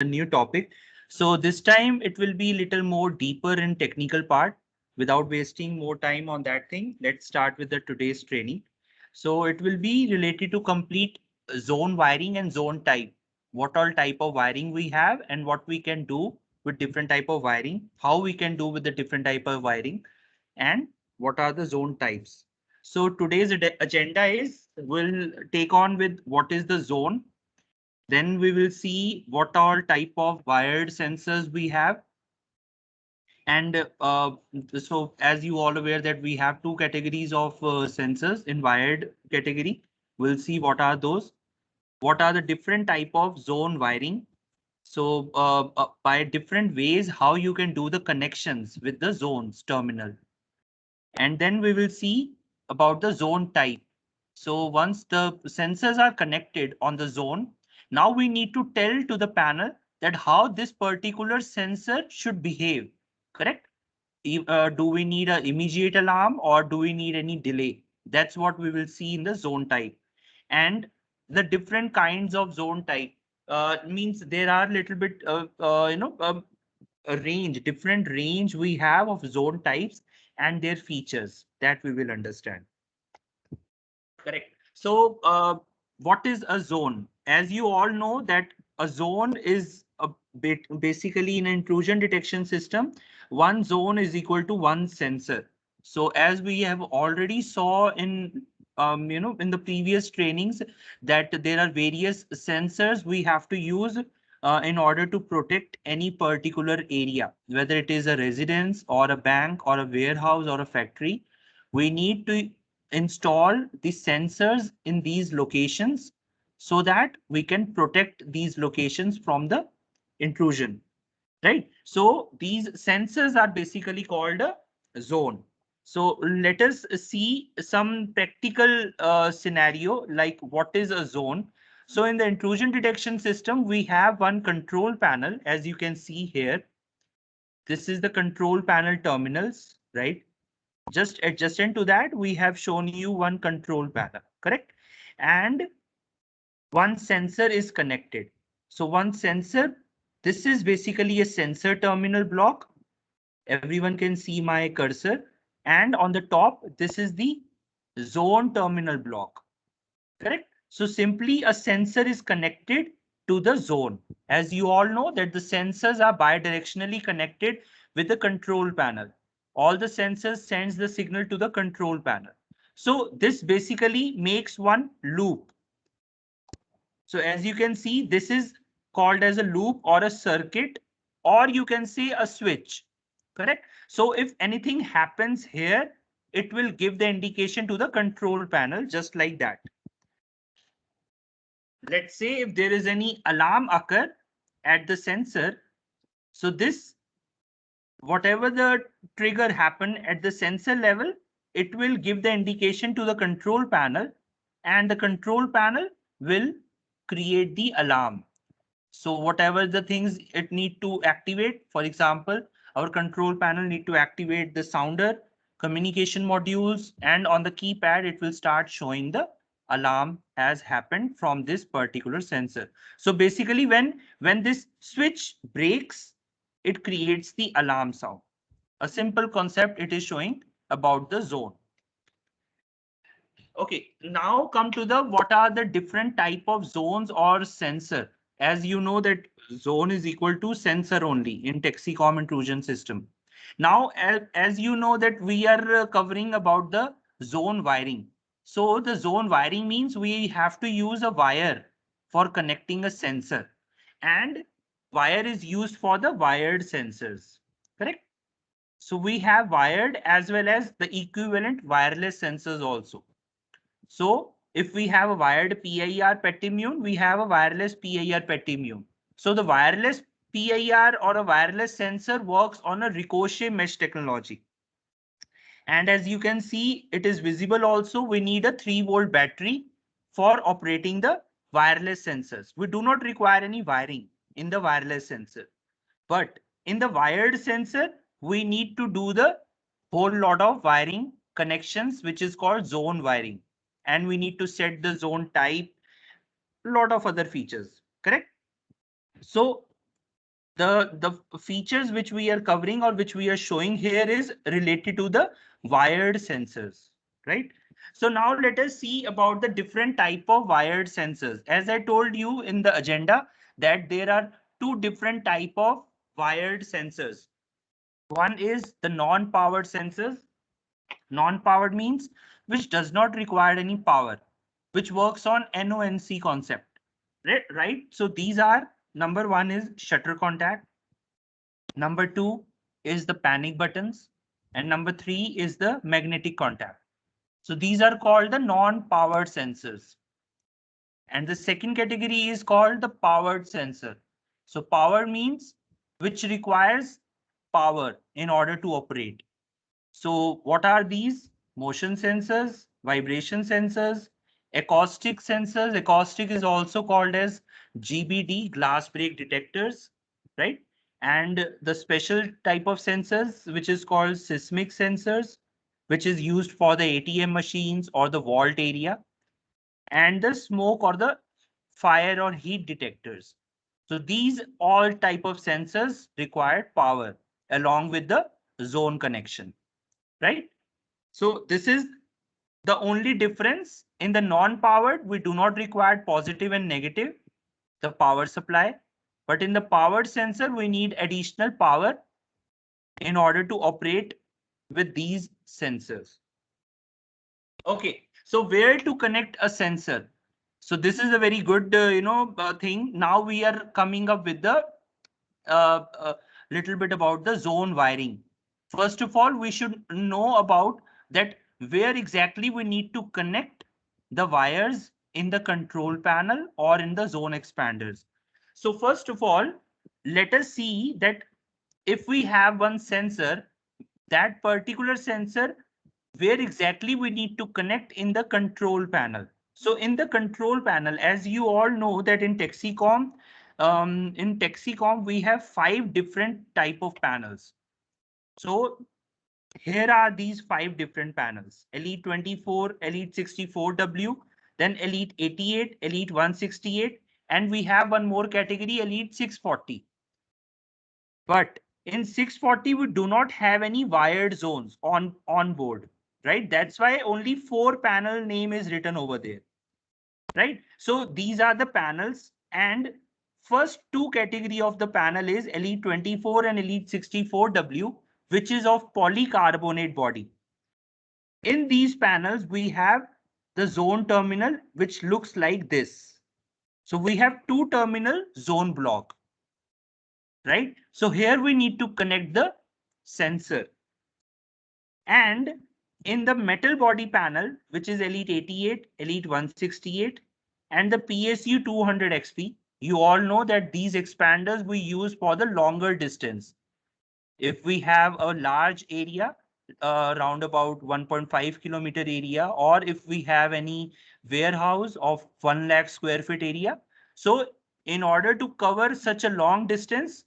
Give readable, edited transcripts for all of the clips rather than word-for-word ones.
a new topic. So this time it will be little more deeper in technical part. Without wasting more time on that thing, let's start with the today's training. So it will be related to complete zone wiring and zone type. What all type of wiring we have and what we can do with different type of wiring, how we can do with the different type of wiring, and what are the zone types. So today's agenda is we'll take on with what is the zone, then we will see what all type of wired sensors we have. And so as you all aware that we have two categories of sensors in wired category. We'll see what are those, what are the different type of zone wiring. So by different ways, how you can do the connections with the zones terminal. And then we will see about the zone type. So once the sensors are connected on the zone, now we need to tell to the panel that how this particular sensor should behave, correct? Do we need an immediate alarm or do we need any delay? That's what we will see in the zone type. And the different kinds of zone type means there are little bit a range, different range we have of zone types and their features that we will understand. Correct. So what is a zone? As you all know that a zone is a bit basically in an intrusion detection system, one zone is equal to one sensor. So as we have already saw in in the previous trainings that there are various sensors we have to use in order to protect any particular area, whether it is a residence or a bank or a warehouse or a factory. We need to install the sensors in these locations so that we can protect these locations from the intrusion, right? So these sensors are basically called a zone. So let us see some practical scenario like what is a zone. So in the intrusion detection system, we have one control panel, as you can see here. This is the control panel terminals, right? Just adjacent to that, we have shown you one control panel, correct? And one sensor is connected. So one sensor, this is basically a sensor terminal block. Everyone can see my cursor. And on the top, this is the zone terminal block, correct? So simply a sensor is connected to the zone. As you all know that the sensors are bidirectionally connected with the control panel. All the sensors sends the signal to the control panel. So this basically makes one loop. So as you can see, this is called as a loop or a circuit, or you can say a switch, correct? So if anything happens here, it will give the indication to the control panel just like that. Let's say if there is any alarm occur at the sensor, so this, whatever the trigger happen at the sensor level, it will give the indication to the control panel and the control panel will create the alarm. So whatever the things it need to activate, for example, our control panel need to activate the sounder, communication modules, and on the keypad, it will start showing the alarm has happened from this particular sensor. So basically when this switch breaks, it creates the alarm sound. A simple concept it is showing about the zone. Okay, now come to the what are the different type of zones or sensor. As you know that zone is equal to sensor only in Texicom intrusion system. Now, as you know that we are covering about the zone wiring. So the zone wiring means we have to use a wire for connecting a sensor, and wire is used for the wired sensors, correct? So we have wired as well as the equivalent wireless sensors also. So if we have a wired PIR PETimmune, we have a wireless PIR PETimmune. So the wireless PIR or a wireless sensor works on a ricochet mesh technology. And as you can see, it is visible also. We need a 3-volt battery for operating the wireless sensors. We do not require any wiring in the wireless sensor. But in the wired sensor, we need to do the whole lot of wiring connections, which is called zone wiring. And we need to set the zone type, lot of other features, correct? So the features which we are covering or which we are showing here is related to the wired sensors, right? So now let us see about the different type of wired sensors. As I told you in the agenda that there are two different type of wired sensors. One is the non-powered sensors. Non-powered means which does not require any power, which works on NONC concept, right? So these are, number one is shutter contact, number two is the panic buttons, and number three is the magnetic contact. So these are called the non-powered sensors. And the second category is called the powered sensor. So power means which requires power in order to operate. So what are these? Motion sensors, vibration sensors, acoustic sensors. Acoustic is also called as GBD, glass break detectors, right? And the special type of sensors, which is called seismic sensors, which is used for the ATM machines or the vault area, and the smoke or the fire or heat detectors. So these all type of sensors require power along with the zone connection, right? So this is the only difference. In the non-powered, we do not require positive and negative, the power supply. But in the powered sensor, we need additional power in order to operate with these sensors. Okay, so where to connect a sensor? So this is a very good, thing. Now we are coming up with the little bit about the zone wiring. First of all, we should know about that where exactly we need to connect the wires in the control panel or in the zone expanders. So first of all, let us see that if we have one sensor, that particular sensor, where exactly we need to connect in the control panel. So in the control panel, as you all know that in Texicom, we have 5 different type of panels. So here are these 5 different panels: Elite 24, Elite 64W, then Elite 88, Elite 168, and we have one more category, Elite 640. But in 640, we do not have any wired zones on board, right? That's why only 4 panel name is written over there, right? So these are the panels, and first two category of the panel is Elite 24 and Elite 64W, which is of polycarbonate body. In these panels, we have the zone terminal, which looks like this. So we have two terminal zone block, right? So here we need to connect the sensor. And in the metal body panel, which is Elite 88, Elite 168, and the PSU 200XP, you all know that these expanders we use for the longer distance. If we have a large area, around about 1.5 kilometer area, or if we have any warehouse of 1 lakh square feet area. So in order to cover such a long distance,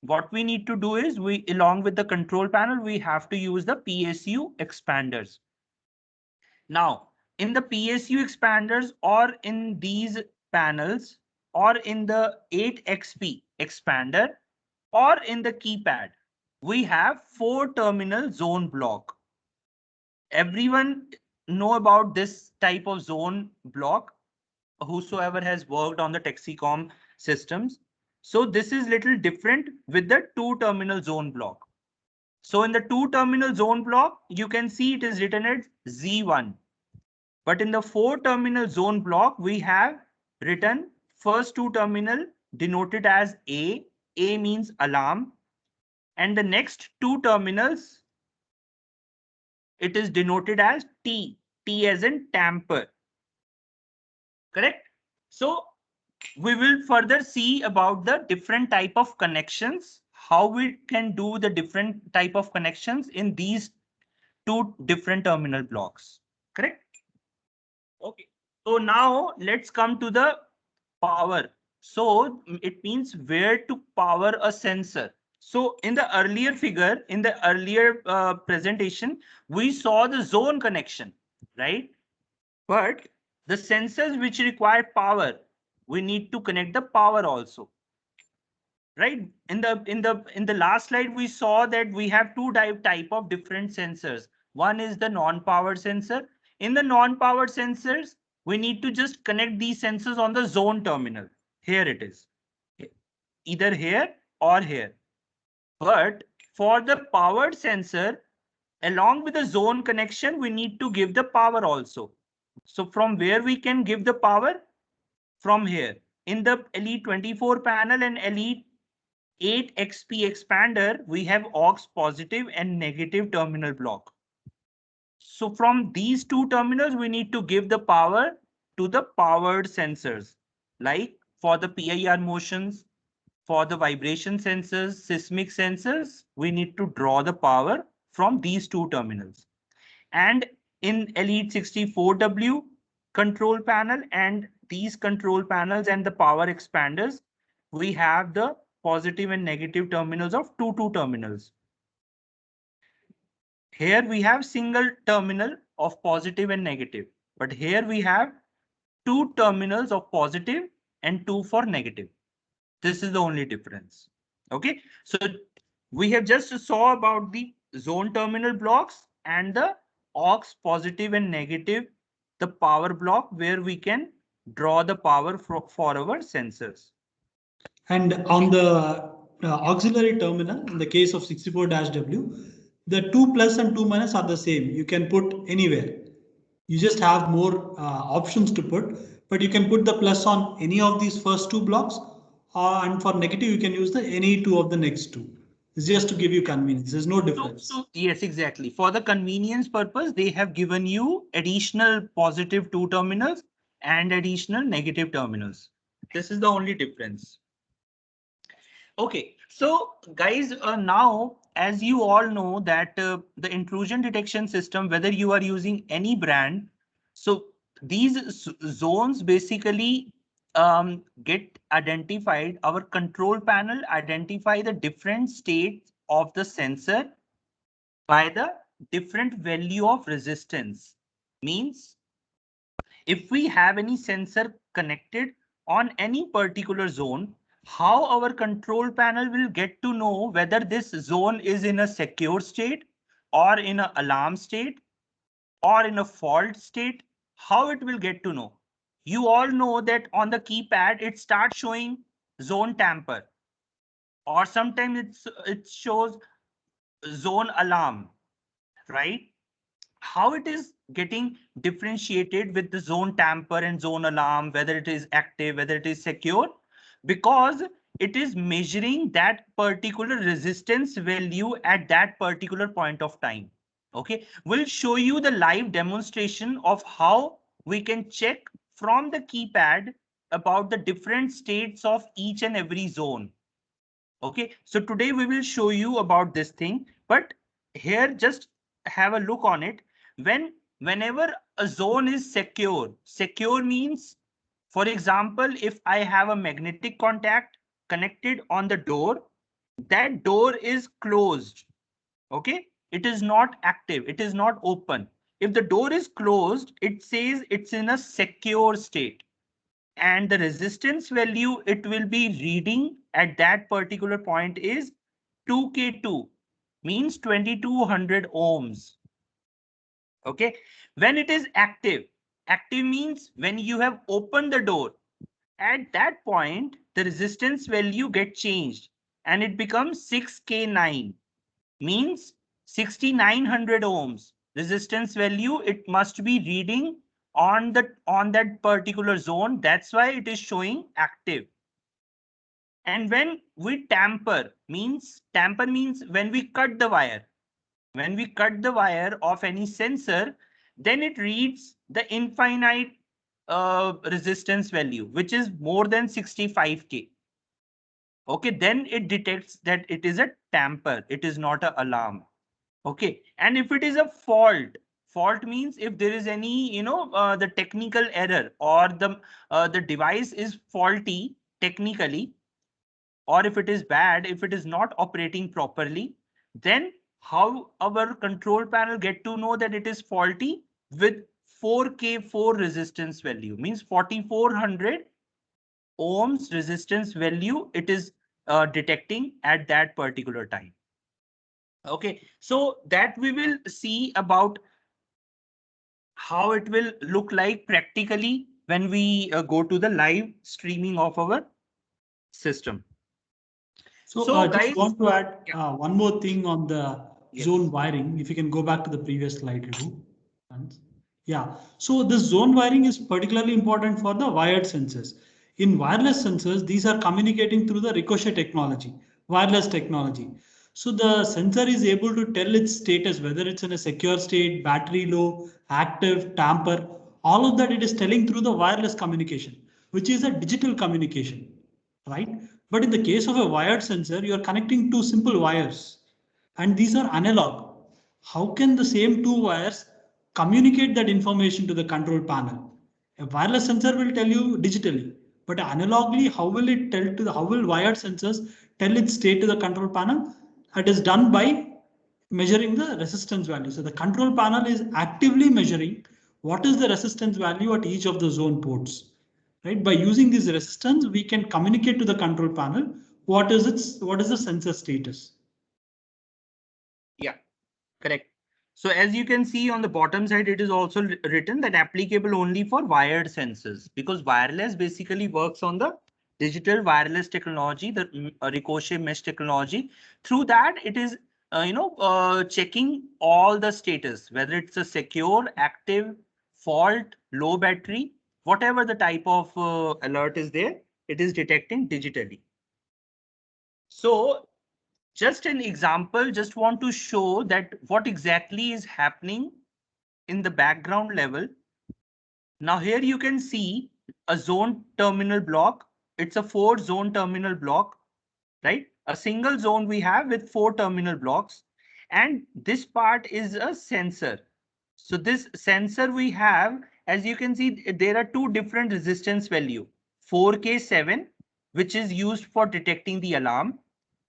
what we need to do is along with the control panel, we have to use the PSU expanders. Now, in the PSU expanders or in these panels or in the 8XP expander or in the keypad, we have 4 terminal zone block. Everyone know about this type of zone block, whosoever has worked on the Texicom systems. So this is little different with the 2 terminal zone block. So in the 2 terminal zone block, you can see it is written as Z1. But in the 4 terminal zone block, we have written first 2 terminal denoted as A. A means alarm. And the next 2 terminals, it is denoted as T. T as in tamper. Correct? So we will further see about the different type of connections, how we can do the different type of connections in these 2 different terminal blocks. Correct? Okay. So now let's come to the power. So it means where to power a sensor. So in the earlier figure, in the earlier presentation, we saw the zone connection, right? But the sensors which require power, we need to connect the power also. right? In the last slide, we saw that we have two type of different sensors. One is the non-powered sensor. In the non-powered sensors, we need to just connect these sensors on the zone terminal. Here it is, either here or here. But for the powered sensor, along with the zone connection, we need to give the power also. So from where we can give the power? From here. In the LE24 panel and LE8XP expander, we have aux positive and negative terminal block. So from these two terminals, we need to give the power to the powered sensors, like for the PIR motions, for the vibration sensors, seismic sensors, we need to draw the power from these two terminals. And in Elite 64W control panel and these control panels and the power expanders, we have the positive and negative terminals of two terminals. Here we have single terminal of positive and negative, but here we have two terminals of positive and two for negative. This is the only difference. Okay, so we have just saw about the zone terminal blocks and the aux positive and negative, the power block where we can draw the power for our sensors. And on the auxiliary terminal, in the case of 64-W, the 2 plus and 2 minus are the same. You can put anywhere. You just have more options to put, but you can put the plus on any of these first two blocks, and for negative, you can use the any two of the next two. It's just to give you convenience. There's no difference. So yes, exactly. For the convenience purpose, they have given you additional positive two terminals and additional negative terminals. This is the only difference. Okay, so guys, now as you all know that the intrusion detection system, whether you are using any brand, so these zones basically get identified. Our control panel identify the different states of the sensor by the different value of resistance. Means if we have any sensor connected on any particular zone, how our control panel will get to know whether this zone is in a secure state or in an alarm state or in a fault state? How it will get to know? You all know that on the keypad it starts showing zone tamper, or sometimes it shows zone alarm, right? How it is getting differentiated with the zone tamper and zone alarm, whether it is active, whether it is secure? Because it is measuring that particular resistance value at that particular point of time. Okay, we'll show you the live demonstration of how we can check from the keypad about the different states of each and every zone. Okay, so today we will show you about this thing, but here just have a look on it. Whenever a zone is secure means, for example, if I have a magnetic contact connected on the door, that door is closed. Okay, it is not active, it is not open. If the door is closed, it says it's in a secure state, and the resistance value it will be reading at that particular point is 2K2, means 2200 ohms. Okay, when it is active means when you have opened the door, at that point the resistance value get changed and it becomes 6K9, means 6900 ohms resistance value it must be reading on that particular zone. That's why it is showing active. And when we tamper means when we cut the wire, of any sensor, then it reads the infinite resistance value, which is more than 65K. Okay, then it detects that it is a tamper, it is not an alarm. Okay, and if it is a fault means if there is any, the technical error, or the device is faulty technically, or if it is bad, if it is not operating properly, then how our control panel get to know that it is faulty? With 4K4 resistance value, means 4400 ohms resistance value, it is detecting at that particular time. Okay, so that we will see about how it will look like practically when we go to the live streaming of our system. So So just guys, want to add yeah, one more thing on the zone yes, wiring. If you can go back to the previous slide, Raghu. Thanks. Yeah, so this zone wiring is particularly important for the wired sensors. In wireless sensors, these are communicating through the ricochet technology, wireless technology. So the sensor is able to tell its status, whether it's in a secure state, battery low, active, tamper, all of that it is telling through the wireless communication, which is a digital communication, right? But in the case of a wired sensor, you are connecting two simple wires and these are analog. How can the same two wires communicate that information to the control panel? A wireless sensor will tell you digitally, but analogly, how will it tell to the how will wired sensors tell its state to the control panel? It is done by measuring the resistance value. So the control panel is actively measuring what is the resistance value at each of the zone ports. Right? By using this resistance, we can communicate to the control panel what is the sensor status. yeah, correct. So as you can see on the bottom side, it is also written that applicable only for wired sensors, because wireless basically works on the digital wireless technology, the ricochet mesh technology. Through that, it is checking all the status, whether it's a secure, active, fault, low battery, whatever the type of alert is there, it is detecting digitally. So just an example, just want to show that what exactly is happening in the background level. Now here you can see a zone terminal block. It's a 4-zone terminal block, right? A single zone we have with 4 terminal blocks. And this part is a sensor. So this sensor we have, as you can see, there are two different resistance value. 4K7, which is used for detecting the alarm,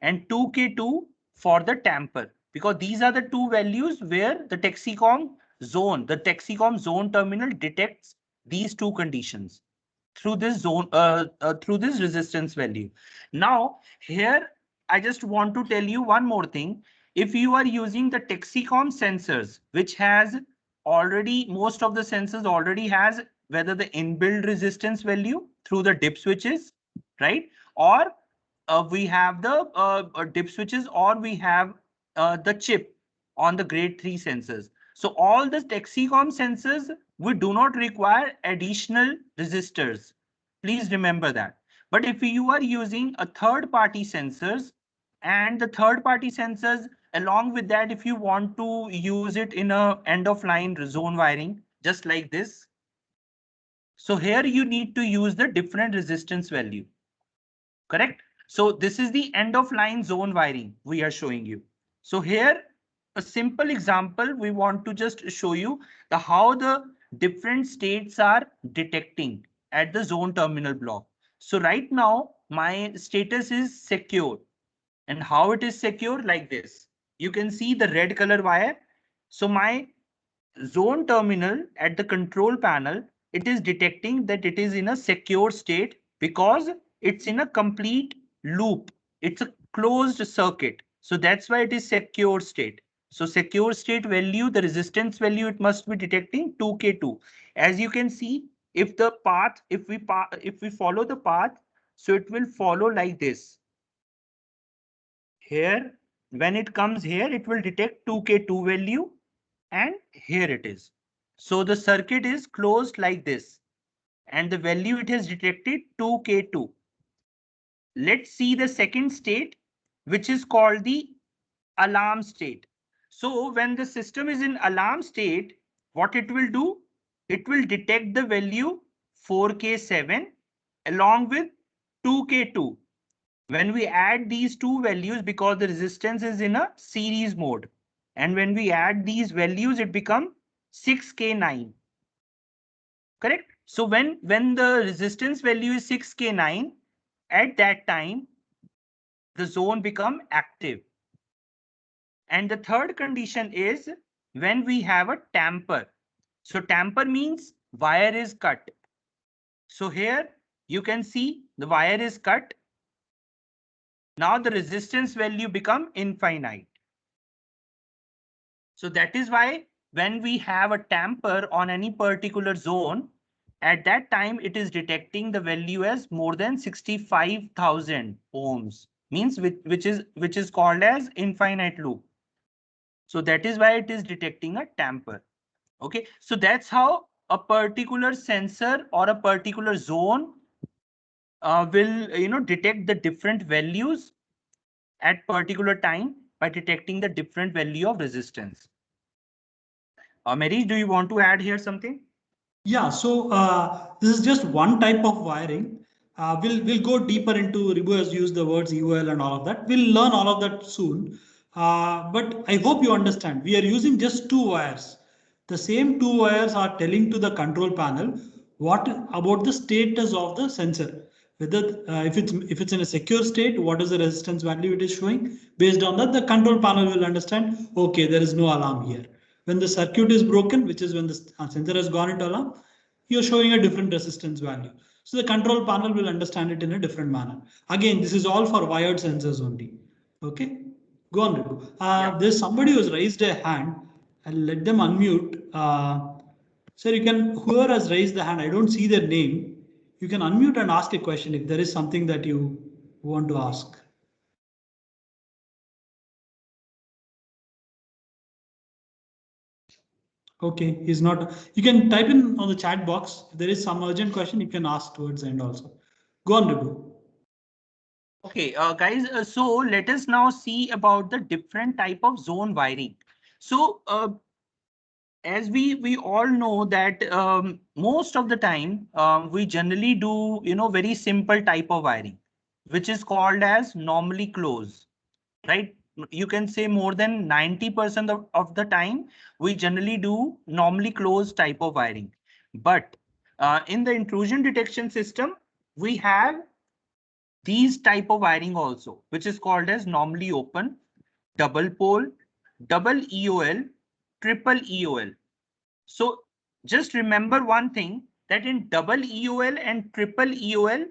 and 2K2 for the tamper. Because these are the two values where the Texicom zone terminal detects these two conditions through this resistance value. Now here I just want to tell you one more thing. If you are using the Texicom sensors, which has already, most of the sensors already has whether the inbuilt resistance value through the dip switches, right? Or we have the dip switches, or we have the chip on the grade 3 sensors. So all the Texicom sensors, we do not require additional resistors. Please remember that. But if you are using a third party sensors, and the third party sensors along with that, if you want to use it in a end of line zone wiring, just like this. So here you need to use the different resistance value. Correct? So this is the end of line zone wiring we are showing you. So here, a simple example, we want to just show you the how the different states are detecting at the zone terminal block. So right now, my status is secure. And how it is secure? Like this. You can see the red color wire. So my zone terminal at the control panel, it is detecting that it is in a secure state because it's in a complete loop. It's a closed circuit. So that's why it is secure state. So secure state value, the resistance value, it must be detecting 2K2. As you can see, if the path, if we follow the path, so it will follow like this. Here, when it comes here, it will detect 2K2 value, and here it is. So the circuit is closed like this, and the value it has detected 2K2. Let's see the second state, which is called the alarm state. So when the system is in alarm state, what it will do? It will detect the value 4K7 along with 2K2. When we add these two values, because the resistance is in a series mode, and when we add these values, it becomes 6K9. Correct? So when the resistance value is 6K9, at that time, the zone become active. And the third condition is when we have a tamper. So tamper means wire is cut. So here you can see the wire is cut. Now the resistance value become infinite. So that is why when we have a tamper on any particular zone, at that time it is detecting the value as more than 65,000 ohms, means which is called as infinite loop. So that is why it is detecting a tamper. Okay, so that's how a particular sensor or a particular zone will detect the different values at particular time by detecting the different value of resistance. Mary, do you want to add here something? Yeah, so this is just one type of wiring. We'll go deeper into Ribu has used the words UL and all of that. We'll learn all of that soon. But I hope you understand. We are using just two wires. The same two wires are telling to the control panel what about the status of the sensor. Whether if it's in a secure state, what is the resistance value it is showing? Based on that, the control panel will understand. Okay, there is no alarm here. When the circuit is broken, which is when the sensor has gone into alarm, you're showing a different resistance value. So the control panel will understand it in a different manner. Again, this is all for wired sensors only. Okay, go on, Ritu. Yeah. There's somebody who's raised a hand. I'll let them unmute. Sir, you can, whoever has raised the hand, I don't see their name. You can unmute and ask a question if there is something that you want to ask. Okay, he's not. You can type in on the chat box. If there is some urgent question, you can ask towards the end also. Go on, Ribu. Okay, guys, so let us now see about the different type of zone wiring. So as we all know that most of the time we generally do very simple type of wiring, which is called as normally close, right? You can say more than 90% of the time we generally do normally closed type of wiring. But in the intrusion detection system, we have these type of wiring also, which is called as normally open, double pole, double EOL, triple EOL. So just remember one thing, that in double EOL and triple EOL,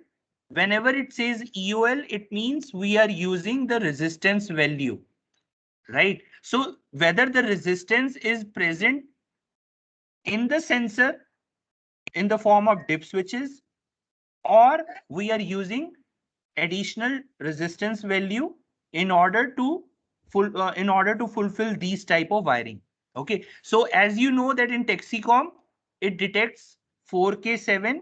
whenever it says EOL, it means we are using the resistance value, right? So whether the resistance is present in the sensor in the form of dip switches, or we are using additional resistance value in order to fulfill these type of wiring. Okay, so as you know that in Texicom it detects 4K7,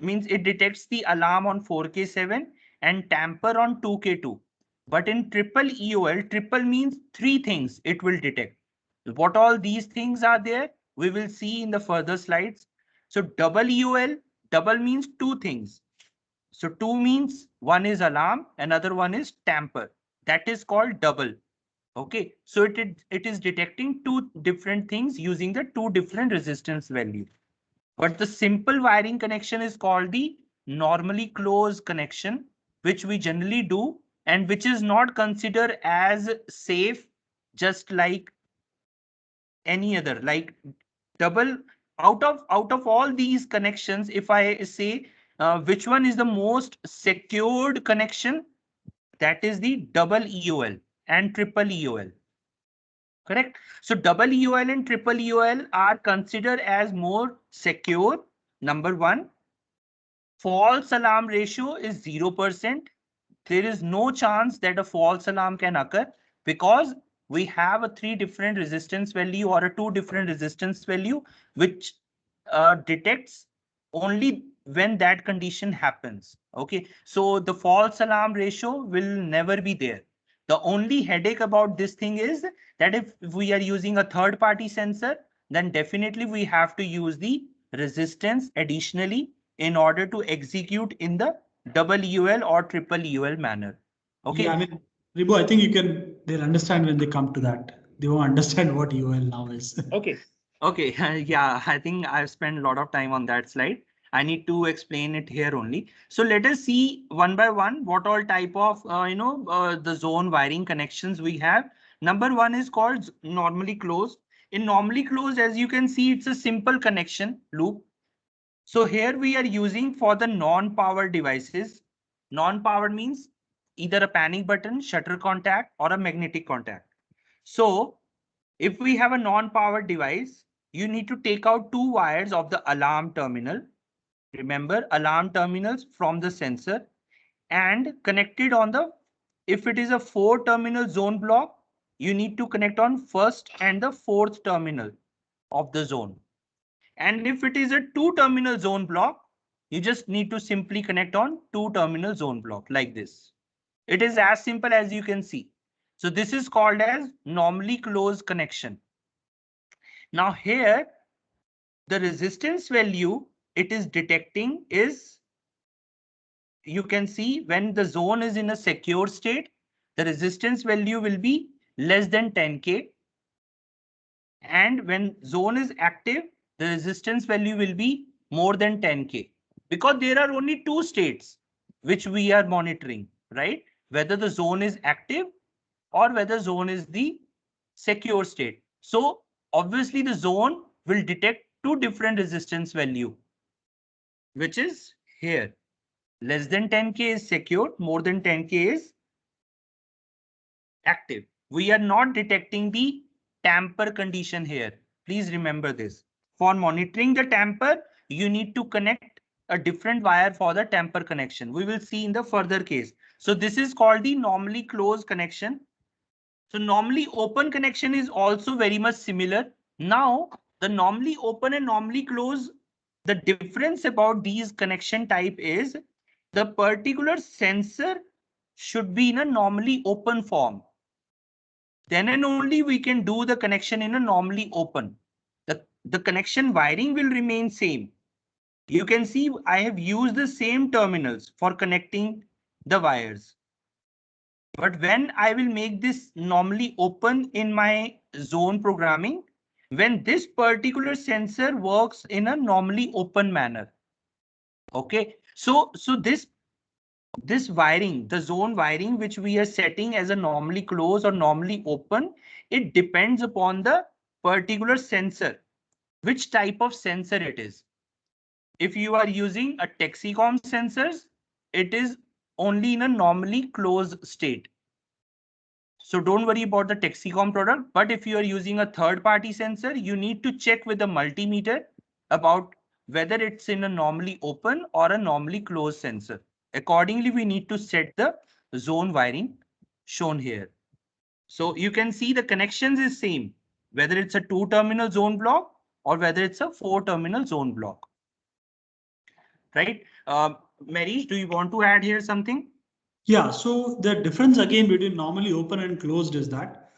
means it detects the alarm on 4K7 and tamper on 2K2. But in triple EOL, triple means three things it will detect. What all these things are there, we will see in the further slides. So double EOL, double means two things. So two means one is alarm, another one is tamper. That is called double. Okay, so it is detecting two different things using the two different resistance value. But the simple wiring connection is called the normally closed connection, which we generally do and which is not considered as safe, just like any other, like double. Out of all these connections, if I say which one is the most secured connection, that is the double EOL and triple EOL. Correct. So double EOL and triple EOL are considered as more secure. Number one, false alarm ratio is 0%. There is no chance that a false alarm can occur because we have a three different resistance value or a two different resistance value, which detects only when that condition happens. Okay, so the false alarm ratio will never be there. The only headache about this thing is that if we are using a third party sensor, then definitely we have to use the resistance additionally in order to execute in the double UL or triple UL manner. Yeah, I Okay. mean, Ribu, I think you can, they'll understand when they come to that. They won't understand what UL now is. Okay. Okay. Yeah, I think I've spent a lot of time on that slide. I need to explain it here only. So let us see one by one what all type of the zone wiring connections we have. Number one is called normally closed. In normally closed, as you can see, it's a simple connection loop. So here we are using for the non-power devices. Non-power means either a panic button, shutter contact, or a magnetic contact. So if we have a non-powered device, you need to take out two wires of the alarm terminal. Remember, alarm terminals from the sensor, and connected on the, if it is a 4-terminal zone block, you need to connect on first and the fourth terminal of the zone. And if it is a 2-terminal zone block, you just need to simply connect on 2-terminal zone block like this. It is as simple as you can see. So this is called as normally closed connection. Now here, the resistance value it is detecting is, you can see when the zone is in a secure state, the resistance value will be less than 10K. And when zone is active, the resistance value will be more than 10K. Because there are only two states which we are monitoring, right? Whether the zone is active or whether zone is the secure state. So obviously the zone will detect two different resistance value, which is here. Less than 10K is secure, more than 10K is active. We are not detecting the tamper condition here. Please remember this. For monitoring the tamper, you need to connect a different wire for the tamper connection. We will see in the further case. So this is called the normally closed connection. So normally open connection is also very much similar. Now the normally open and normally closed, the difference about these connection type is the particular sensor should be in a normally open form. Then and only we can do the connection in a normally open. The connection wiring will remain same. You can see I have used the same terminals for connecting the wires. But when I will make this normally open in my zone programming, when this particular sensor works in a normally open manner. Okay, so this wiring, the zone wiring which we are setting as a normally closed or normally open, it depends upon the particular sensor, which type of sensor it is. If you are using a Texicom sensors, it is only in a normally closed state. So don't worry about the Texicom product. But if you are using a third-party sensor, you need to check with the multimeter about whether it's in a normally open or a normally closed sensor. Accordingly, we need to set the zone wiring shown here. So you can see the connections is same, whether it's a 2-terminal zone block or whether it's a 4-terminal zone block. Right? Marish, do you want to add here something? Yeah, so the difference again between normally open and closed is that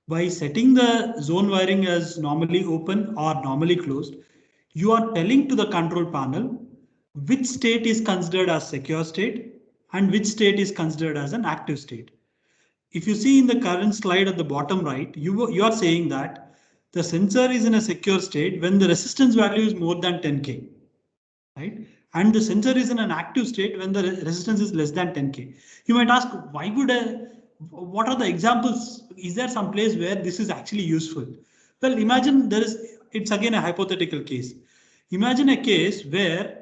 by setting the zone wiring as normally open or normally closed, you are telling to the control panel which state is considered as secure state and which state is considered as an active state. If you see in the current slide at the bottom right, you are saying that the sensor is in a secure state when the resistance value is more than 10K, right? And the sensor is in an active state when the resistance is less than 10K. You might ask, why would what are the examples? Is there some place where this is actually useful? Well, imagine it's again a hypothetical case. Imagine a case where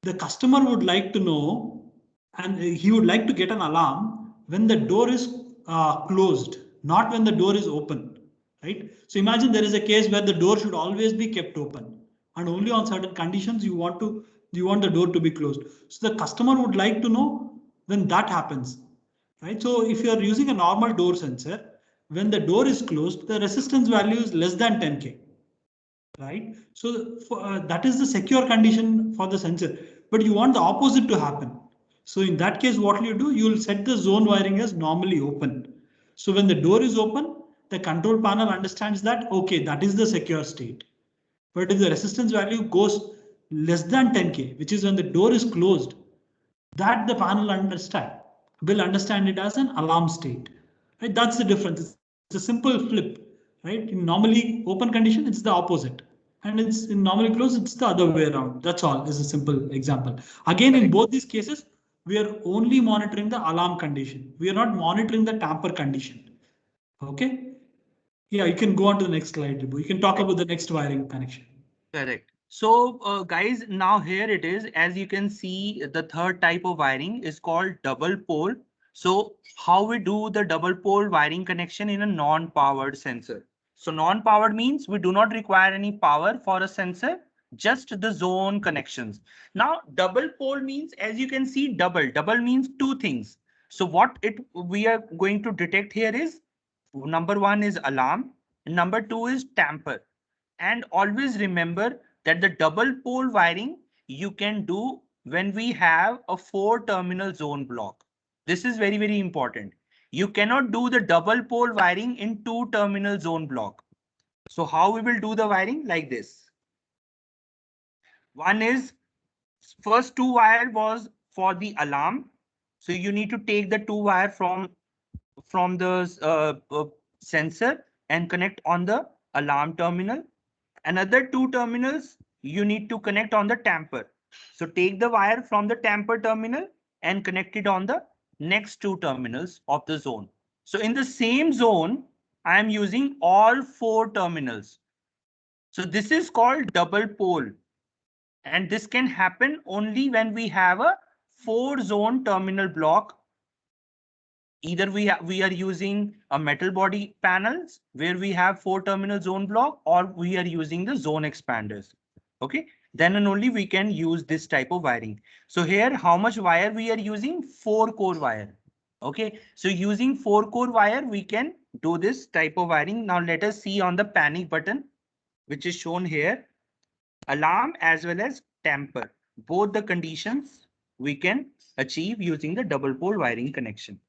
the customer would like to know and he would like to get an alarm when the door is closed, not when the door is open, right? So imagine there is a case where the door should always be kept open and only on certain conditions you want the door to be closed. So the customer would like to know when that happens, right? So if you are using a normal door sensor, when the door is closed, the resistance value is less than 10K, right? So that is the secure condition for the sensor, but you want the opposite to happen. So in that case, what will you do? You will set the zone wiring as normally open. So when the door is open, the control panel understands that, okay, that is the secure state. But if the resistance value goes less than 10K, which is when the door is closed, that the panel will understand it as an alarm state. Right? That's the difference. It's a simple flip. Right? In normally open condition, it's the opposite. And it's in normally closed, it's the other way around. That's all is a simple example. Again, in Correct. both these cases, we are only monitoring the alarm condition. We are not monitoring the tamper condition. Okay. Yeah, you can go on to the next slide, Ribu. You can talk Correct. about the next wiring connection. Correct. So, guys, now here it is. As you can see, the third type of wiring is called double pole. So how we do the double pole wiring connection in a non-powered sensor? So non-powered means we do not require any power for a sensor, just the zone connections. Now double pole means, as you can see, double means two things. So what it we are going to detect here is, number one is alarm, number two is tamper. And always remember that the double pole wiring you can do when we have a 4-terminal zone block. This is very, very important. You cannot do the double pole wiring in 2-terminal zone block. So how we will do the wiring? Like this. One is, first 2 wire was for the alarm. So you need to take the 2 wire from the sensor and connect on the alarm terminal. Another 2 terminals you need to connect on the tamper. So take the wire from the tamper terminal and connect it on the next 2 terminals of the zone. So in the same zone, I am using all 4 terminals. So this is called double pole. And this can happen only when we have a 4-zone terminal block. Either we are using a metal body panels where we have 4-terminal zone block, or we are using the zone expanders. Okay, then and only we can use this type of wiring. So here, how much wire we are using? 4-core wire. Okay, so using 4-core wire we can do this type of wiring. Now let us see on the panic button, which is shown here. Alarm as well as tamper, both the conditions we can achieve using the double pole wiring connection.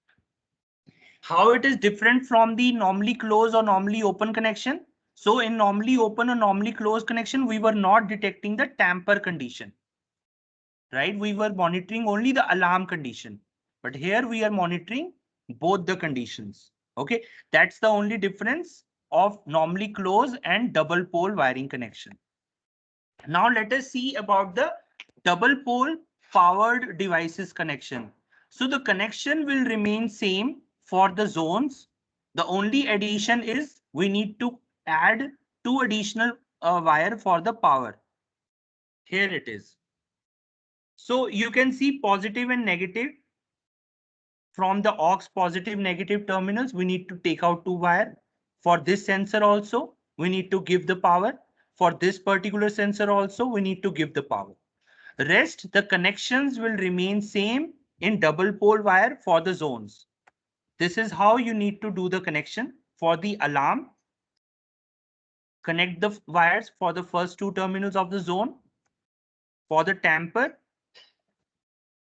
How it is different from the normally closed or normally open connection? So in normally open or normally closed connection, we were not detecting the tamper condition, right? We were monitoring only the alarm condition, but here we are monitoring both the conditions. Okay, that's the only difference of normally closed and double pole wiring connection. Now let us see about the double pole powered devices connection. So the connection will remain same for the zones. The only addition is we need to add 2 additional wire for the power. Here it is. So you can see positive and negative. From the aux positive negative terminals, we need to take out 2 wire. For this sensor also, we need to give the power. For this particular sensor also, we need to give the power. Rest, the connections will remain same in double pole wire for the zones. This is how you need to do the connection. For the alarm, connect the wires for the first 2 terminals of the zone. For the tamper,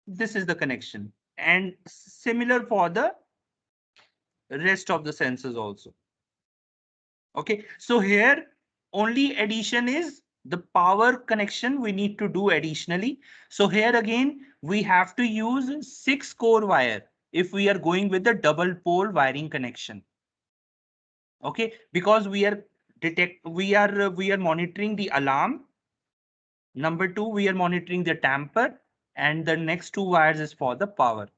this is the connection. And similar for the rest of the sensors also. Okay, so here only addition is the power connection we need to do additionally. So here again, we have to use 6-core wire if we are going with the double pole wiring connection. Okay, because we are monitoring the alarm. Number two, we are monitoring the tamper, and the next 2 wires is for the power.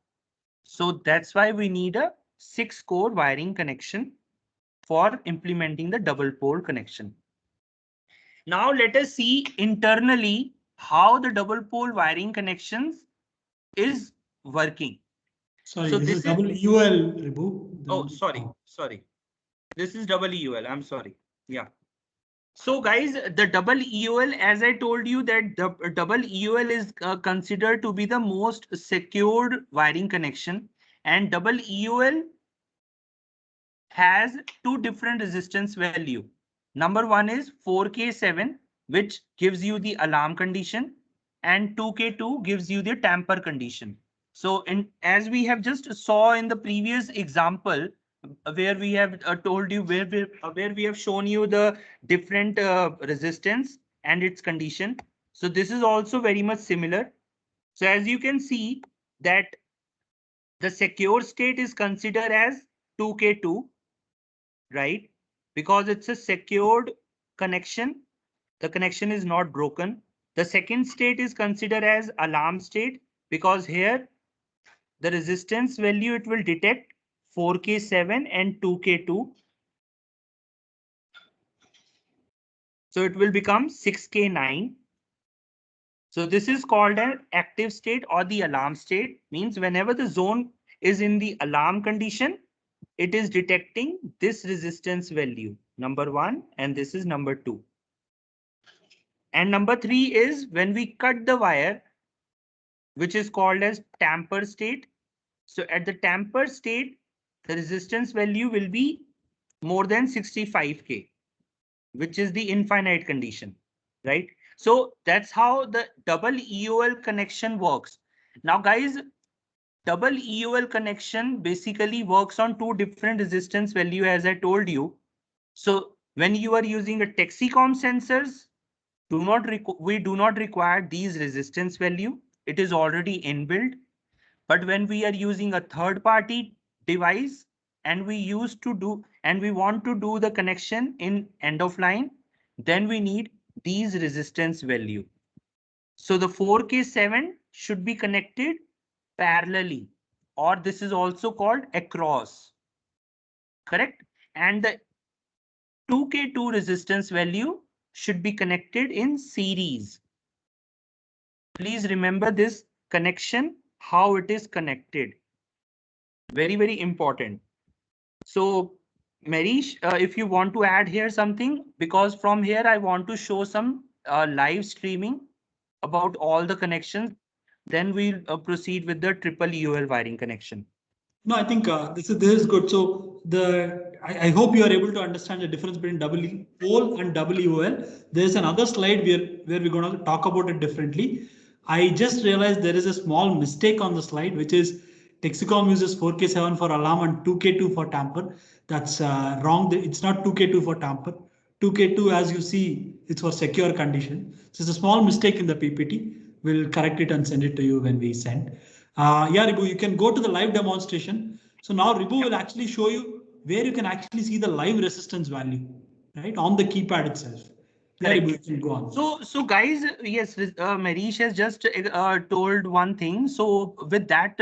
So that's why we need a 6-core wiring connection for implementing the double pole connection. Now let us see internally how the double pole wiring connections is working. Sorry, So this is this is, double UL, Ribu. oh, sorry. This is double EUL. I'm sorry. Yeah. So guys, the double EOL, as I told you that the double EOL is considered to be the most secured wiring connection, and double EOL has 2 different resistance value. Number one is 4K7, which gives you the alarm condition, and 2K2 gives you the tamper condition. So as we have just saw in the previous example, where we have told you where we have shown you the different resistance and its condition. So this is also very much similar. So as you can see that the secure state is considered as 2K2, right? Because it's a secured connection. The connection is not broken. The second state is considered as alarm state, because here the resistance value it will detect 4K7 and 2K2. So it will become 6K9. So this is called an active state or the alarm state, means whenever the zone is in the alarm condition, it is detecting this resistance value, number 1, and this is number 2. And number 3 is when we cut the wire, which is called as tamper state. So at the tamper state, the resistance value will be more than 65K, which is the infinite condition, right? So that's how the double EOL connection works. Now, guys, double EOL connection basically works on two different resistance value, as I told you. So when you are using a Texicom sensors, we do not require these resistance value. It is already inbuilt. But when we are using a third party device and we want to do the connection in end of line, then we need these resistance value. So the 4K7 should be connected parallelly, or this is also called across, correct? And the 2K2 resistance value should be connected in series. Please remember this connection, how it is connected. Very, very important. So, Marish, if you want to add here something, because from here I want to show some live streaming about all the connections, then we'll proceed with the triple EOL wiring connection. No, I think this is good. So I hope you are able to understand the difference between pole and WOL. There is another slide where we're going to talk about it differently. I just realized there is a small mistake on the slide, which is Texicom uses 4K7 for alarm and 2K2 for tamper. That's wrong. It's not 2K2 for tamper. 2K2, as you see, it's for secure condition. So it's a small mistake in the PPT. We'll correct it and send it to you when we send. Yeah, Ribu, you can go to the live demonstration. So now Ribu will actually show you where you can actually see the live resistance value, right, on the keypad itself. Yeah, Ribu, you can go on. So guys, yes, Marish has just told one thing. So with that,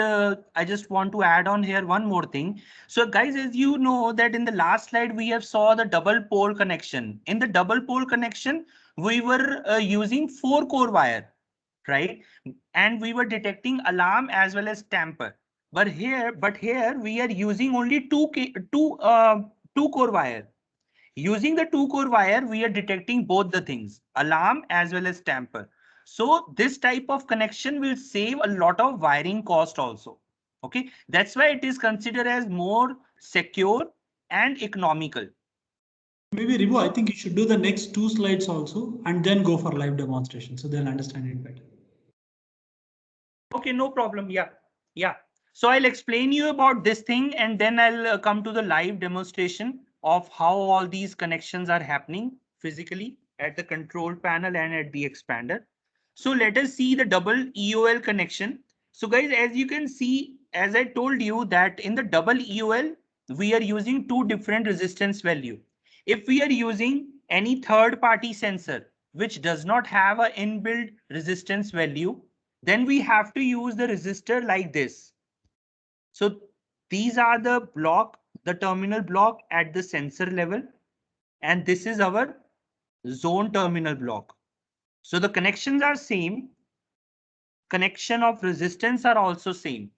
I just want to add on here one more thing. So guys, as you know that in the last slide, we have saw the double pole connection. In the double pole connection, we were using 4-core wire, right? And we were detecting alarm as well as tamper. But here we are using only 2-core wire. Using the 2-core wire, we are detecting both the things, alarm as well as tamper. So this type of connection will save a lot of wiring cost also. Okay, that's why it is considered as more secure and economical. Maybe Ribu, I think you should do the next two slides also and then go for live demonstration so they'll understand it better. Okay, no problem. Yeah, yeah. So I'll explain you about this thing and then I'll come to the live demonstration of how all these connections are happening physically at the control panel and at the expander. So let us see the double EOL connection. So guys, as you can see, as I told you that in the double EOL, we are using two different resistance value. If we are using any third party sensor, which does not have an inbuilt resistance value, then we have to use the resistor like this. So these are the terminal block at the sensor level, and this is our zone terminal block. So the connections are same, connection of resistance are also same.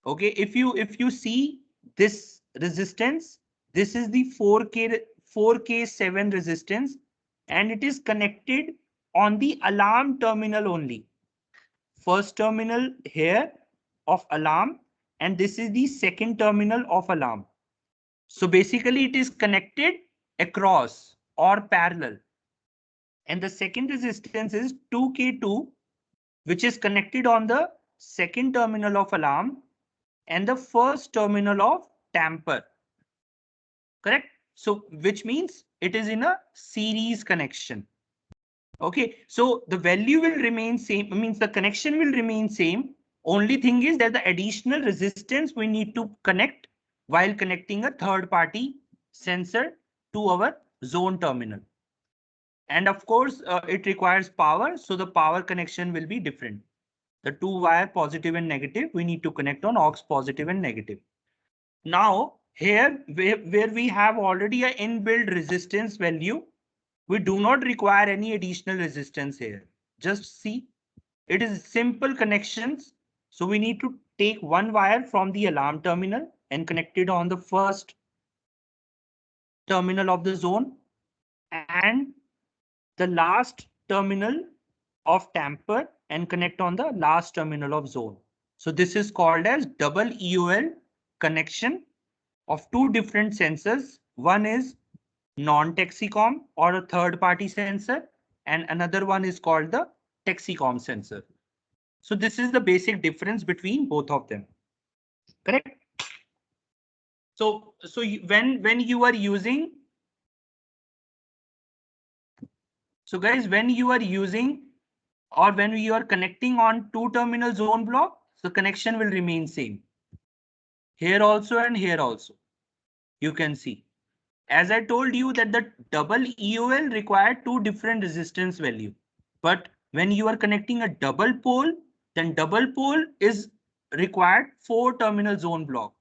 Okay, if you see this resistance, this is the 4K7 resistance, and it is connected on the alarm terminal only. First terminal here of alarm, and this is the second terminal of alarm. So basically it is connected across or parallel. And the second resistance is 2K2, which is connected on the second terminal of alarm and the first terminal of tamper. Correct? So which means it is in a series connection. Okay, so the value will remain same, means the connection will remain same. Only thing is that the additional resistance we need to connect while connecting a third party sensor to our zone terminal. And of course, it requires power, so the power connection will be different. The two wire positive and negative, we need to connect on aux positive and negative. Now, here where we have already an inbuilt resistance value, we do not require any additional resistance here. Just see, it is simple connections. So we need to take one wire from the alarm terminal and connect it on the first terminal of the zone and the last terminal of tamper and connect on the last terminal of zone. So this is called as double EOL connection of two different sensors. One is non-Texicom or a third-party sensor, and another one is called the Texicom sensor. So this is the basic difference between both of them. Correct? So when you are using, so guys, when you are using or when you are connecting on two terminal zone block, the connection will remain same. Here also and here also. You can see. As I told you that the double EOL required two different resistance value. But when you are connecting a double pole, then double pole is required four terminal zone block.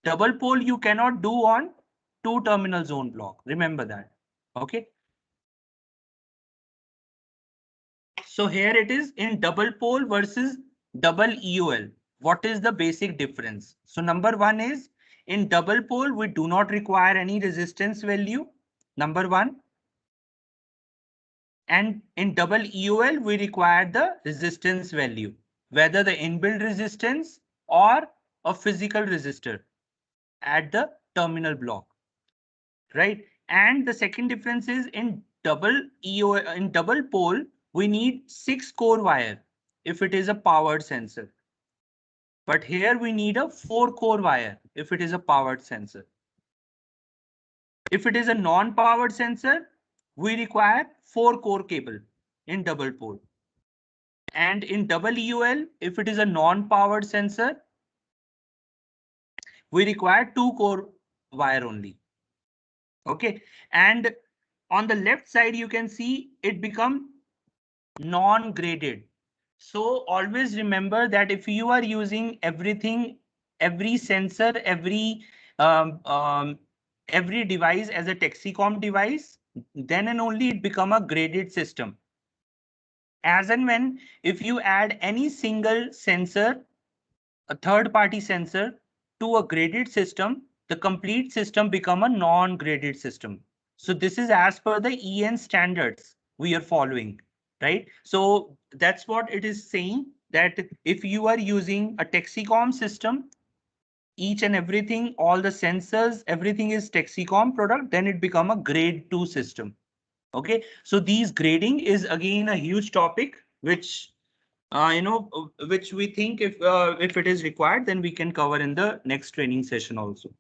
Double pole you cannot do on two terminal zone block. Remember that. Okay. So here it is in double pole versus double EOL. What is the basic difference? So number one is in double pole, we do not require any resistance value. Number one. And in double EOL, we require the resistance value, whether the inbuilt resistance or a physical resistor at the terminal block, right? And the second difference is in double EOL, in double pole, we need 6 core wire if it is a powered sensor. But here we need a 4 core wire if it is a powered sensor. If it is a non-powered sensor, we require 4 core cable in double pole. And in double EOL, if it is a non-powered sensor, we require 2 core wire only. Okay. And on the left side, you can see it become non-graded. So always remember that if you are using everything, every sensor, um, um, every device as a Texicom device, then and only it become a graded system. As and when if you add any single sensor, a third-party sensor to a graded system, the complete system become a non-graded system. So this is as per the EN standards we are following, right? So that's what it is saying, that if you are using a Texicom system, each and everything, all the sensors, everything is Texicom product, then it become a grade 2 system. Okay, so these grading is again a huge topic, which which we think if it is required, then we can cover in the next training session also.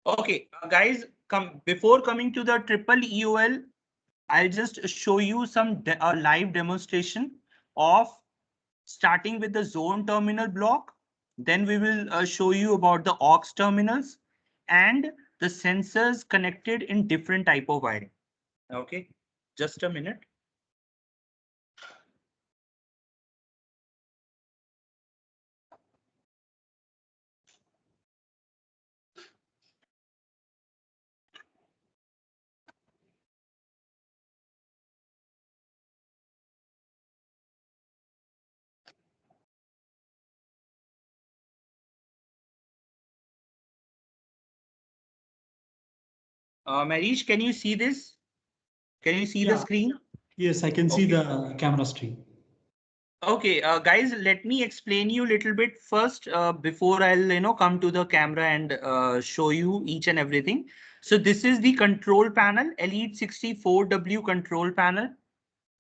Okay, guys, before coming to the triple EOL, I'll just show you some live demonstration of starting with the zone terminal block. Then we will show you about the aux terminals and the sensors connected in different type of wiring. Okay, just a minute. Marish, can you see this? Can you see the Yeah. screen? Yes, I can see Okay. the camera stream. Okay, guys, let me explain you a little bit first before I'll come to the camera and show you each and everything. So this is the control panel, Elite 64W control panel.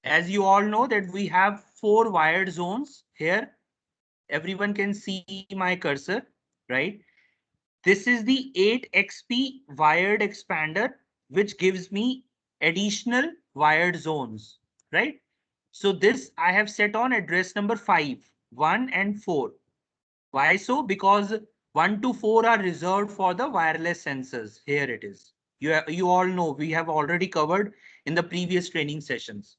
As you all know that we have 4 wired zones here. Everyone can see my cursor, right? This is the 8XP wired expander, which gives me additional wired zones, right? So this I have set on address number 5, 1 and 4. Why so? Because 1 to 4 are reserved for the wireless sensors. Here it is. You all know we have already covered in the previous training sessions.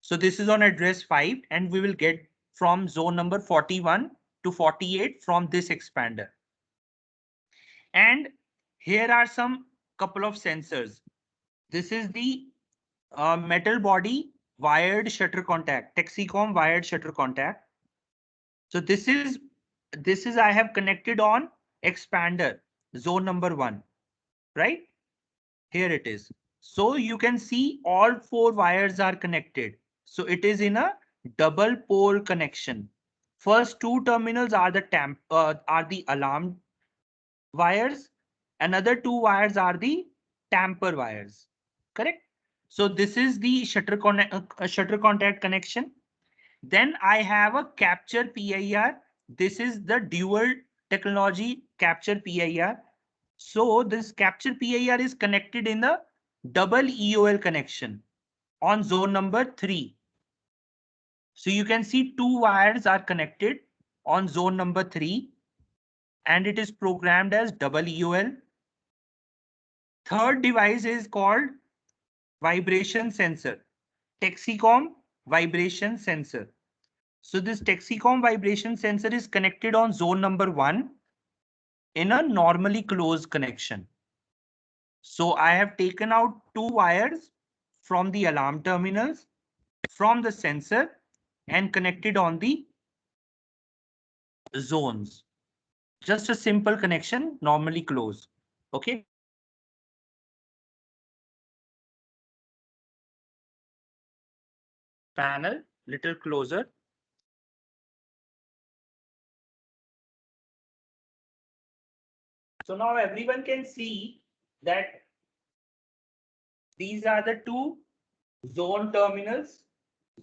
So this is on address 5 and we will get from zone number 41 to 48 from this expander. And here are some couple of sensors. This is the metal body wired shutter contact, Texicom wired shutter contact. So this is I have connected on expander zone number 1, right? Here it is. So you can see all 4 wires are connected. So it is in a double pole connection. First 2 terminals are the alarm wires. Another 2 wires are the tamper wires. Correct? So this is the shutter contact connection. Then I have a capture PIR. This is the dual technology capture PIR. So this capture PIR is connected in the double EOL connection on zone number 3. So you can see 2 wires are connected on zone number 3 and it is programmed as double EOL. Third device is called vibration sensor, Texicom vibration sensor. So this Texicom vibration sensor is connected on zone number 1 in a normally closed connection. So I have taken out 2 wires from the alarm terminals, from the sensor and connected on the zones. Just a simple connection, normally closed. Okay. Panel, little closer. So now everyone can see that these are the 2 zone terminals.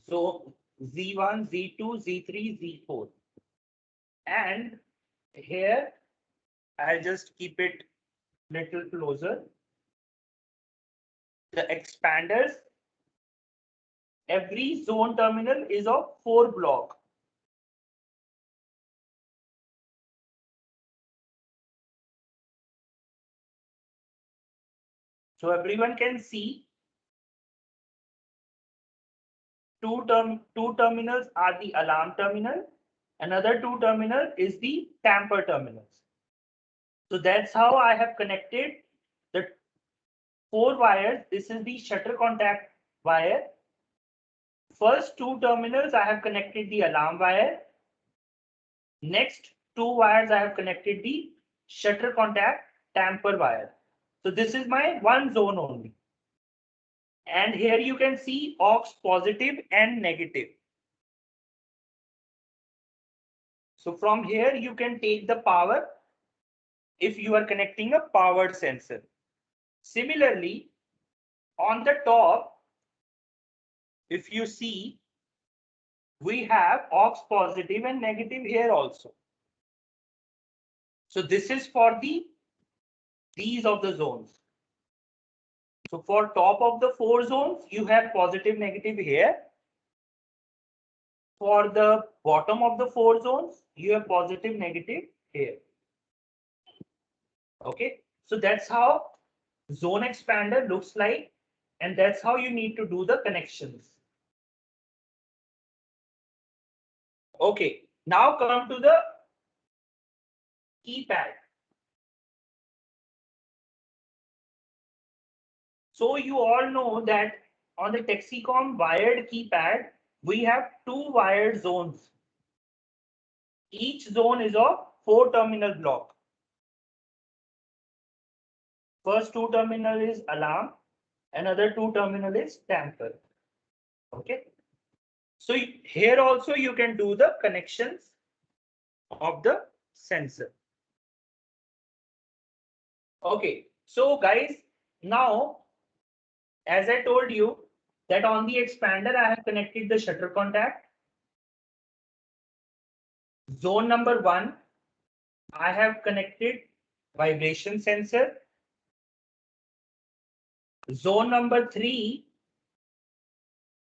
So Z1, Z2, Z3, Z4. And here I'll just keep it little closer. The expanders, every zone terminal is of 4 block. So everyone can see two terminals are the alarm terminal. Another 2 terminal is the tamper terminals. So that's how I have connected the 4 wires. This is the shutter contact wire. First 2 terminals I have connected the alarm wire. Next 2 wires I have connected the shutter contact tamper wire. So this is my one zone only. And here you can see aux positive and negative. So from here you can take the power if you are connecting a powered sensor. Similarly, on the top, if you see, we have aux positive and negative here also. So this is for these of the zones. So for top of the 4 zones, you have positive, negative here. For the bottom of the 4 zones, you have positive, negative here. Okay, so that's how zone expander looks like, and that's how you need to do the connections. Okay, now come to the keypad. So you all know that on the Texicom wired keypad, we have 2 wired zones. Each zone is of 4 terminal block. First 2 terminal is alarm, another 2 terminal is tamper. Okay. So here also you can do the connections of the sensor. Okay. So guys, now as I told you that on the expander I have connected the shutter contact. Zone number 1, I have connected vibration sensor. Zone number 3,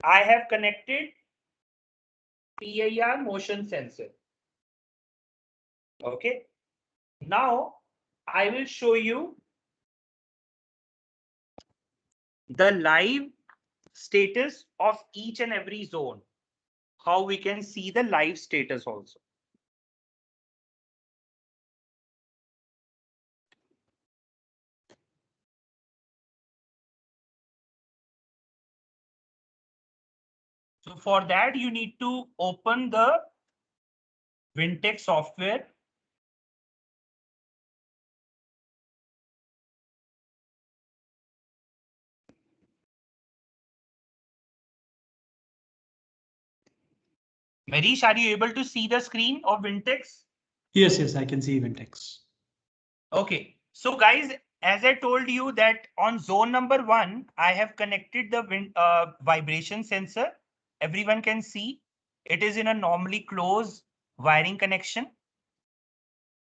I have connected PIR motion sensor. Okay. Now I will show you the live status of each and every zone. How we can see the live status also. So for that, you need to open the Wintech software. Marish, are you able to see the screen of Wintex? Yes, I can see Ventex. Okay, so guys, as I told you that on zone number 1, I have connected the vibration sensor. Everyone can see it is in a normally closed wiring connection.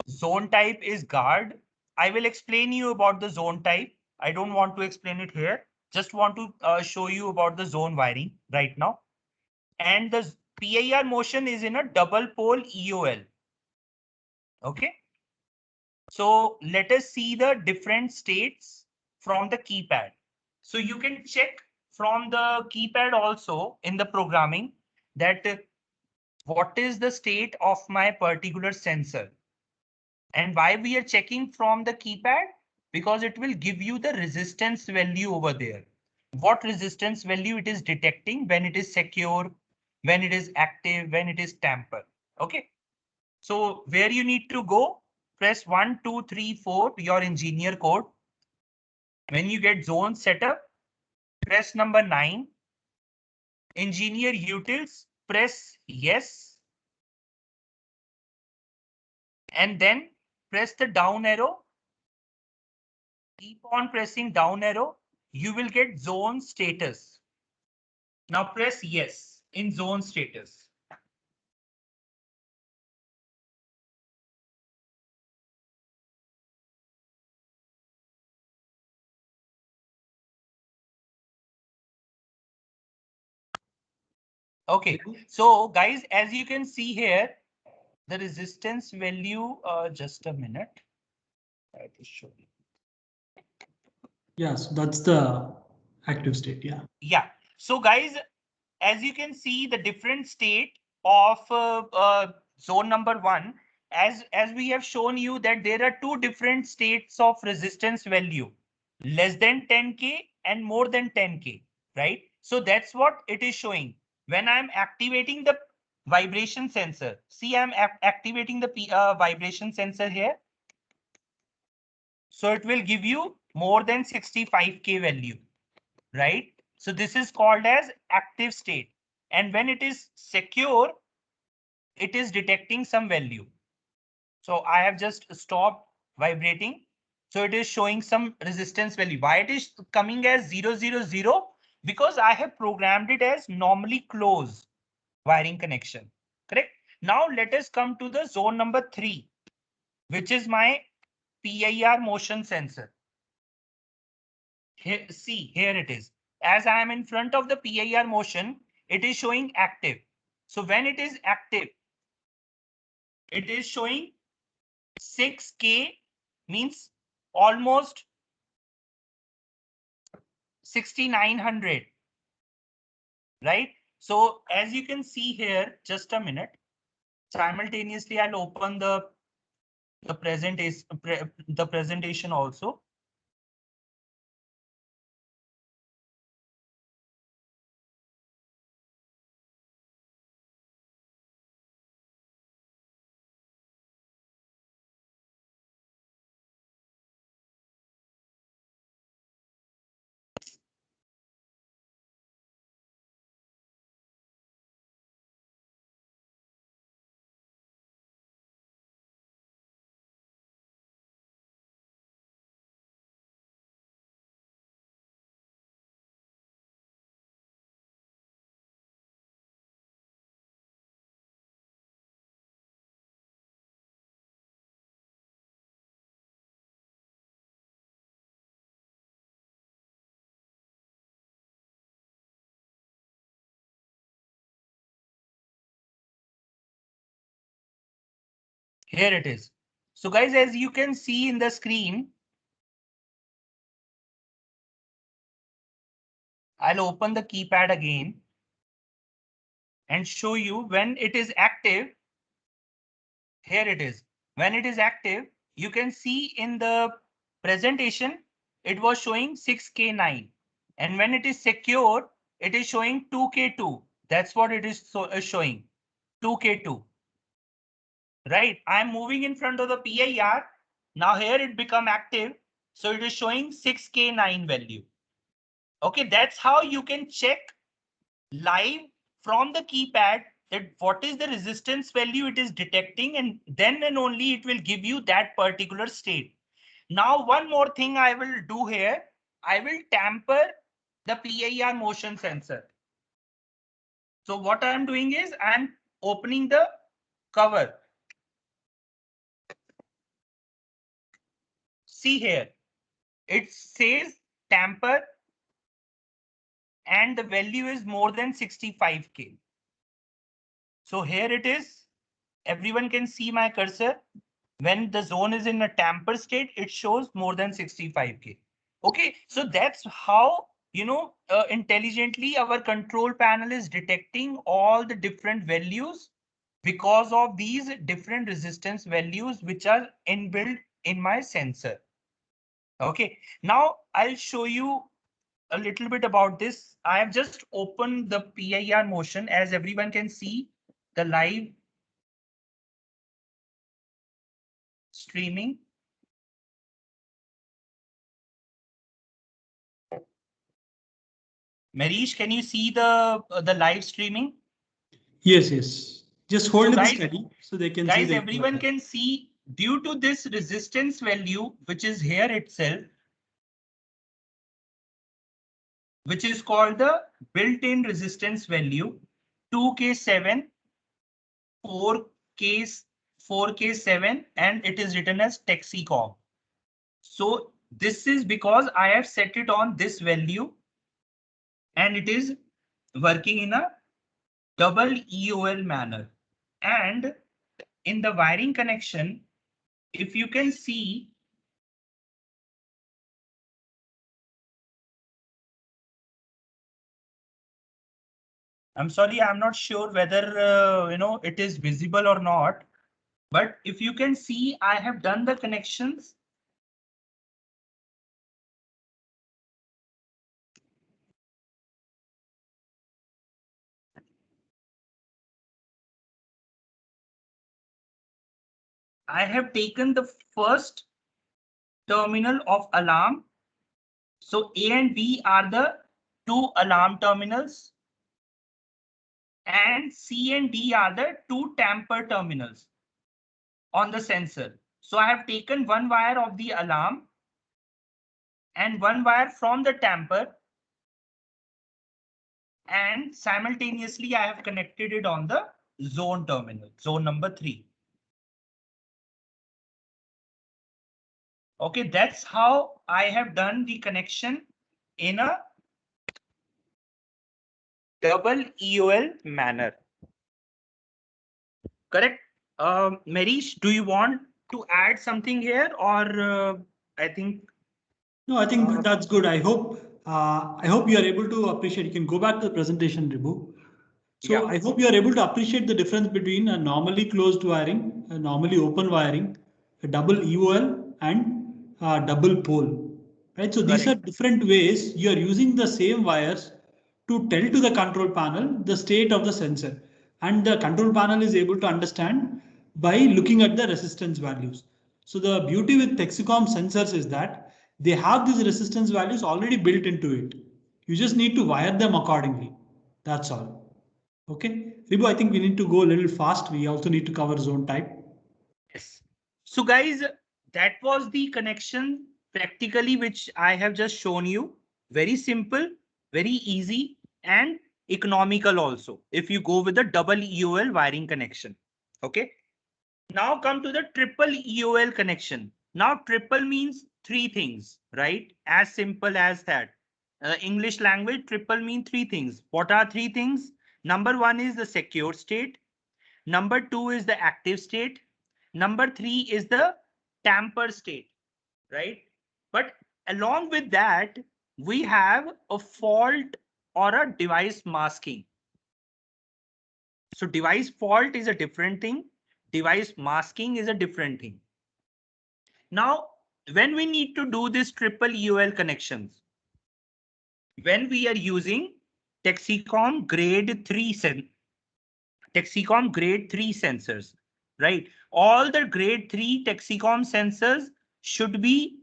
Zone type is guard. I will explain you about the zone type. I don't want to explain it here. Just want to show you about the zone wiring right now. And the PIR motion is in a double pole EOL. Okay. So let us see the different states from the keypad. So you can check from the keypad also in the programming that what is the state of my particular sensor. And why we are checking from the keypad? Because it will give you the resistance value over there. What resistance value it is detecting when it is secure, when it is active, when it is tamper. Okay. So where you need to go, press 1, 2, 3, 4, your engineer code. When you get zone setup, press number 9. Engineer utils, press yes. And then press the down arrow. Keep on pressing down arrow. You will get zone status. Now press yes in zone status. Okay, so guys, as you can see here, the resistance value, just a minute. I will show you. Yeah, so that's the active state. Yeah. Yeah. So guys, as you can see, the different state of zone number 1, as we have shown you that there are two different states of resistance value, less than 10K and more than 10K, right? So that's what it is showing. When I'm activating the vibration sensor, see, I'm activating the vibration sensor here. So it will give you more than 65K value, right? So this is called as active state. And when it is secure, it is detecting some value. So I have just stopped vibrating. So it is showing some resistance value. Why it is coming as 000? Because I have programmed it as normally closed wiring connection. Correct? Now let us come to the zone number 3, which is my PIR motion sensor. Here, see, here it is. As I am in front of the PIR motion, it is showing active. So when it is active, it is showing 6K, means almost 6900, right? So as you can see here, just a minute. Simultaneously, I'll open the presentation also. Here it is. So guys, as you can see in the screen, I'll open the keypad again and show you when it is active. Here it is. When it is active, you can see in the presentation, it was showing 6K9. And when it is secure, it is showing 2K2. That's what it is showing, 2K2. right? I'm moving in front of the PIR. Now here it become active. So it is showing 6K9 value. Okay, that's how you can check live from the keypad that what is the resistance value it is detecting, and then and only it will give you that particular state. Now, one more thing I will do here, I will tamper the PIR motion sensor. So what I am doing is I'm opening the cover. See here, it says tamper and the value is more than 65K. So here it is. Everyone can see my cursor. When the zone is in a tamper state, it shows more than 65K. Okay, so that's how, intelligently our control panel is detecting all the different values because of these different resistance values which are inbuilt in my sensor. Okay, now I'll show you a little bit about this. I have just opened the PIR motion. As everyone can see the live streaming. Marish, can you see the live streaming? Yes, yes. Just So hold it guys, steady so they can see guys, the everyone inverter. can see due to this resistance value, which is here itself, which is called the built-in resistance value, 2K7, 4K, 4K7, and it is written as Texicom. So this is because I have set it on this value and it is working in a double EOL manner. And in the wiring connection, if you can see, I'm sorry, I'm not sure whether it is visible or not. But if you can see, I have done the connections. I have taken the first terminal of alarm. So A and B are the two alarm terminals, and C and D are the two tamper terminals on the sensor. So I have taken one wire of the alarm and one wire from the tamper, and simultaneously I have connected it on the zone terminal, zone number 3. Okay, that's how I have done the connection in a double EOL manner. Correct? Marish, do you want to add something here, or I think No, I think that's good. I hope you are able to appreciate. You can go back to the presentation, Ribu. So yeah, I hope you are able to appreciate the difference between a normally closed wiring, a normally open wiring, a double EOL, and a double pole. Right. So these are correct. different ways you are using the same wires to tell to the control panel the state of the sensor, and the control panel is able to understand by looking at the resistance values. So the beauty with Texicom sensors is that they have these resistance values already built into it. You just need to wire them accordingly. That's all. Okay. Ribu, I think we need to go a little fast. We also need to cover zone type. Yes. So guys, that was the connection practically which I have just shown you. Very simple, very easy, and economical also if you go with the double EOL wiring connection. Okay. Now come to the triple EOL connection. Now triple means three things, right? As simple as that. English language, triple mean three things. What are three things? Number one is the secure state. Number two is the active state. Number three is the tamper state, right? But along with that, we have a fault or a device masking. So device fault is a different thing. Device masking is a different thing. Now, when we need to do this triple UL connections, when we are using Texicom grade 3 sensors, right? All the grade 3 Texicom sensors should be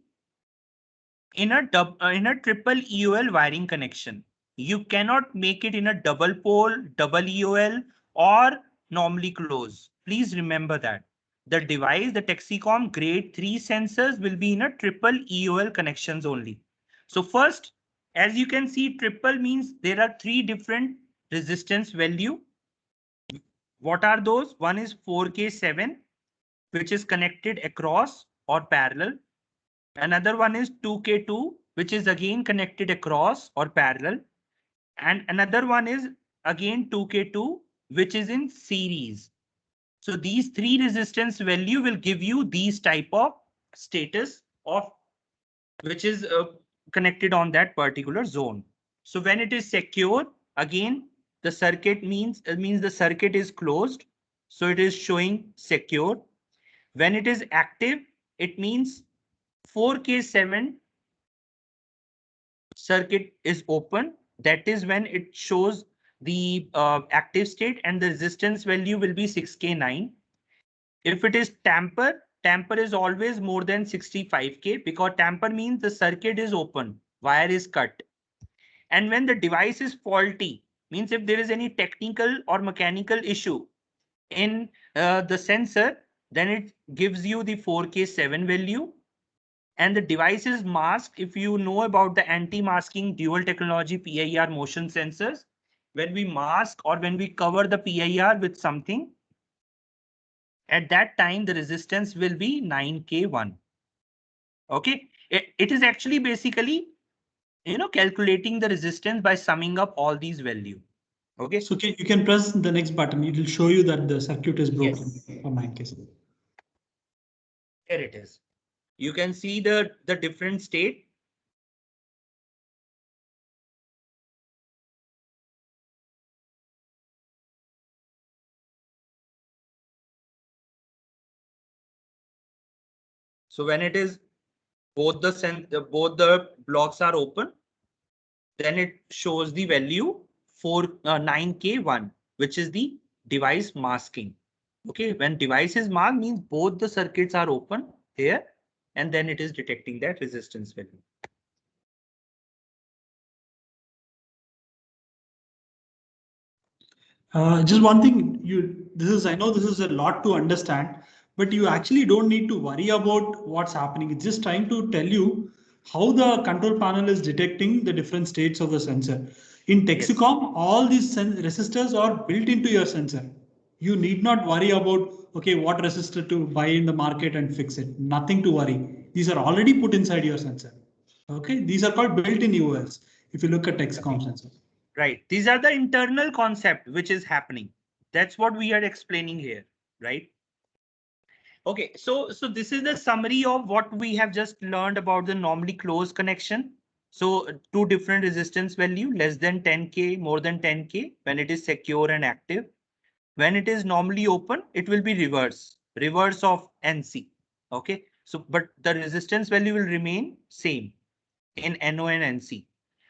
in a triple EOL wiring connection. You cannot make it in a double pole, double EOL, or normally close. Please remember that. The device, the Texicom grade 3 sensors will be in a triple EOL connections only. So first, as you can see, triple means there are three different resistance value. What are those? One is 4K7, which is connected across or parallel. Another one is 2K2, which is again connected across or parallel. And another one is again 2K2, which is in series. So these three resistance value will give you these type of status of which is connected on that particular zone. So when it is secure, again, the circuit means the circuit is closed. So it is showing secure. When it is active, it means 4K7 circuit is open. That is when it shows the active state and the resistance value will be 6K9. If it is tamper is always more than 65K because tamper means the circuit is open, wire is cut. And when the device is faulty, means if there is any technical or mechanical issue in the sensor, then it gives you the 4K7 value. And the device is masked. If you know about the anti-masking dual technology PIR motion sensors, when we mask or when we cover the PIR with something, at that time the resistance will be 9K1. Okay, it is actually basically calculating the resistance by summing up all these value. Okay, So you can press the next button. It will show you that the circuit is broken for 9K. here it is. You can see the different state. So when it is both the blocks are open, then it shows the value for 9K1, which is the device masking. Okay, when device is marked means both the circuits are open here, and then it is detecting that resistance value. Just one thing, I know this is a lot to understand, but you actually don't need to worry about what's happening. It's just trying to tell you how the control panel is detecting the different states of the sensor. In Yes. Texicom, all these resistors are built into your sensor. You need not worry about, okay, what resistor to buy in the market and fix it. Nothing to worry. These are already put inside your sensor. Okay, these are called built-in ULs. If you look at Texicom sensors. Right. These are the internal concept which is happening. That's what we are explaining here, right? Okay, so this is the summary of what we have just learned about the normally closed connection. So two different resistance value, less than 10K, more than 10K, when it is secure and active. When it is normally open, it will be reverse of NC. Okay, so but the resistance value will remain same in NO and NC.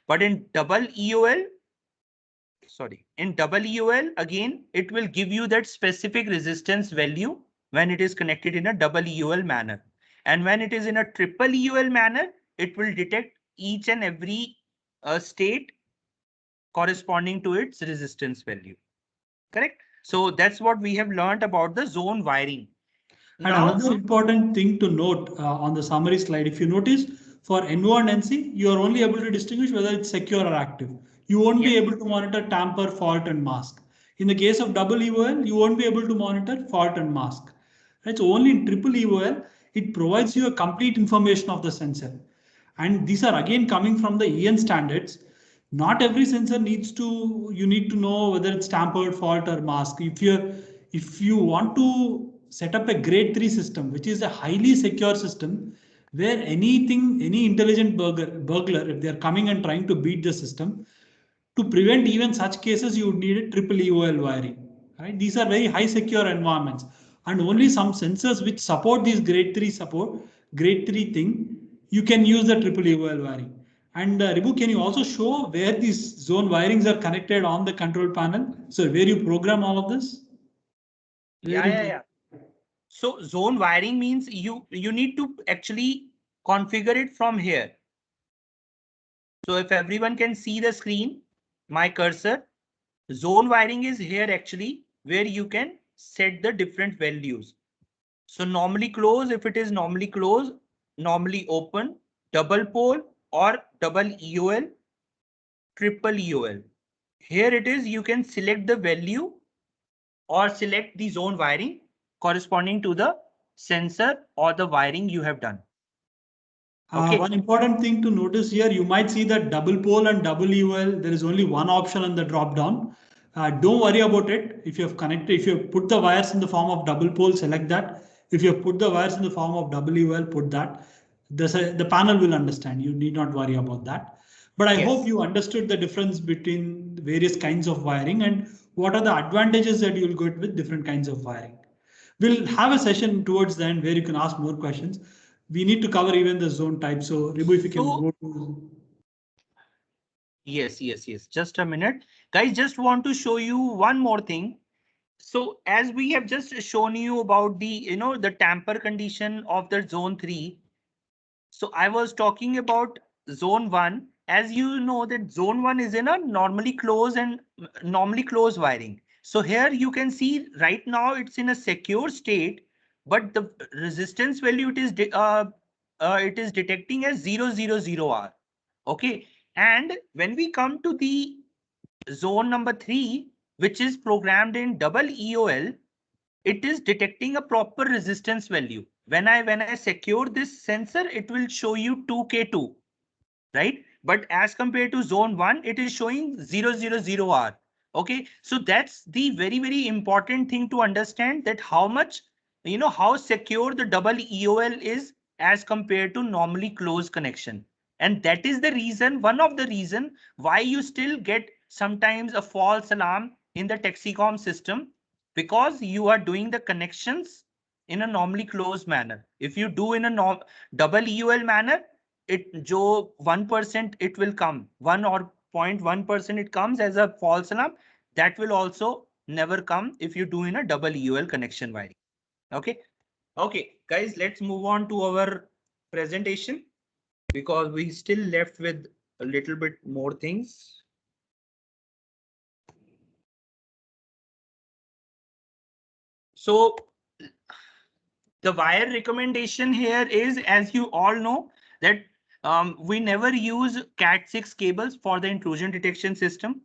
But in double EOL, in double EOL, again, it will give you that specific resistance value when it is connected in a double EOL manner. And when it is in a triple EOL manner, it will detect each and every state corresponding to its resistance value. Correct? So that's what we have learned about the zone wiring. And Now, another important thing to note on the summary slide, if you notice, for NO and NC, you are only able to distinguish whether it's secure or active. You won't be able to monitor tamper, fault, and mask. In the case of double EOL, you won't be able to monitor fault and mask. Right? So only in triple EOL, it provides you a complete information of the sensor. And these are again coming from the EN standards. Not every sensor you need to know whether it's tampered, fault, or mask. If you want to set up a grade 3 system, which is a highly secure system, where any intelligent burglar, if they're coming and trying to beat the system, to prevent even such cases, you would need a triple EOL wiring. Right? These are very high secure environments, and only some sensors which support these grade 3 thing, you can use the triple EOL wiring. And Ribu, can you also show where these zone wirings are connected on the control panel? So where you program all of this? yeah, Where yeah, you yeah. So zone wiring means you need to actually configure it from here. So if everyone can see the screen, my cursor, zone wiring is here actually, where you can set the different values. So normally close, if it is normally close, normally open, double pole or double EOL, triple EOL. Here it is, you can select the value or select the zone wiring corresponding to the sensor or the wiring you have done. Okay. One important thing to notice here, you might see that double pole and double UL, there is only one option on the drop down. Don't worry about it. If you have connected, if you have put the wires in the form of double pole, select that. If you have put the wires in the form of double UL, put that. The panel will understand. You need not worry about that. But I hope Yes. you understood the difference between the various kinds of wiring and what are the advantages that you will get with different kinds of wiring. We'll have a session towards the end where you can ask more questions. We need to cover even the zone type. So, Ribu, if you can So go to. yes. Just a minute. Guys, just want to show you one more thing. So as we have just shown you about the, the tamper condition of the zone 3. So I was talking about zone 1. As you know that zone 1 is in a normally closed and normally closed wiring. So here you can see right now it's in a secure state, but the resistance value it is detecting as 000R. Okay. And when we come to the zone number 3, which is programmed in double EOL, it is detecting a proper resistance value. When I secure this sensor, it will show you 2K2, right? But as compared to zone 1, it is showing 000R. Okay, so that's the very important thing to understand, that how much, how secure the double EOL is as compared to normally closed connection. And that is the reason, one of the reason why you still get sometimes a false alarm in the taxicom system, because you are doing the connections in a normally closed manner. If you do in a double EOL manner, it jo 1% it will come, 1 or 0.1% it comes as a false alarm. That will also never come if you do in a double EOL connection wiring. Okay. Okay, guys, let's move on to our presentation, because we still left with a little bit more things. So the wire recommendation here is, as you all know, that we never use Cat6 cables for the intrusion detection system.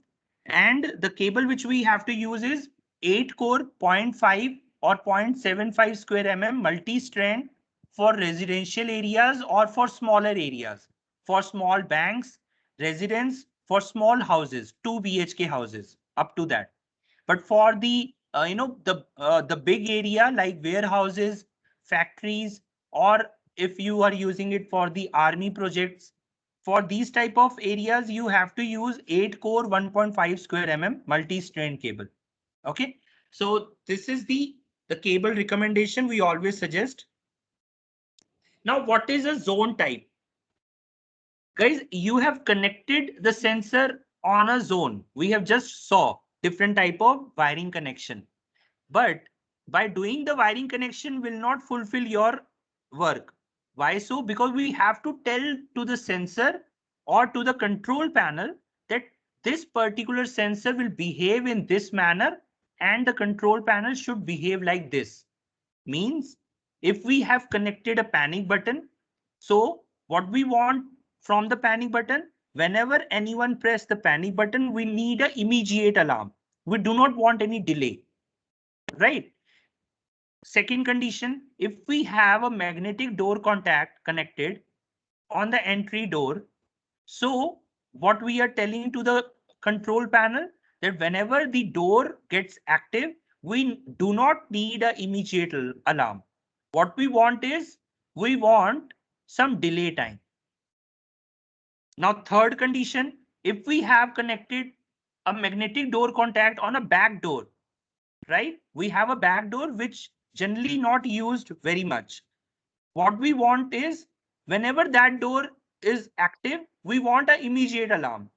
And the cable which we have to use is 8 core 0.5 or 0.75 square multi-strand for residential areas or for smaller areas, for small banks, residents, for small houses, 2 BHK houses, up to that. But for the the big area like warehouses, factories, or if you are using it for the army projects, for these type of areas you have to use 8 core 1.5 square multi-strand cable. Okay, so this is the cable recommendation we always suggest. Now what is a zone type? Guys, you have connected the sensor on a zone. We have just saw different type of wiring connection. But by doing the wiring connection will not fulfill your work. Why so? Because we have to tell to the sensor or to the control panel that this particular sensor will behave in this manner and the control panel should behave like this. Means if we have connected a panic button, so what we want from the panic button, whenever anyone press the panic button, we need an immediate alarm. We do not want any delay, right? Second condition, if we have a magnetic door contact connected on the entry door, so what we are telling to the control panel, that whenever the door gets active, we do not need an immediate alarm. What we want is, we want some delay time. Now, third condition, if we have connected a magnetic door contact on a back door, right? We have a back door which generally not used very much. What we want is, whenever that door is active, we want an immediate alarm.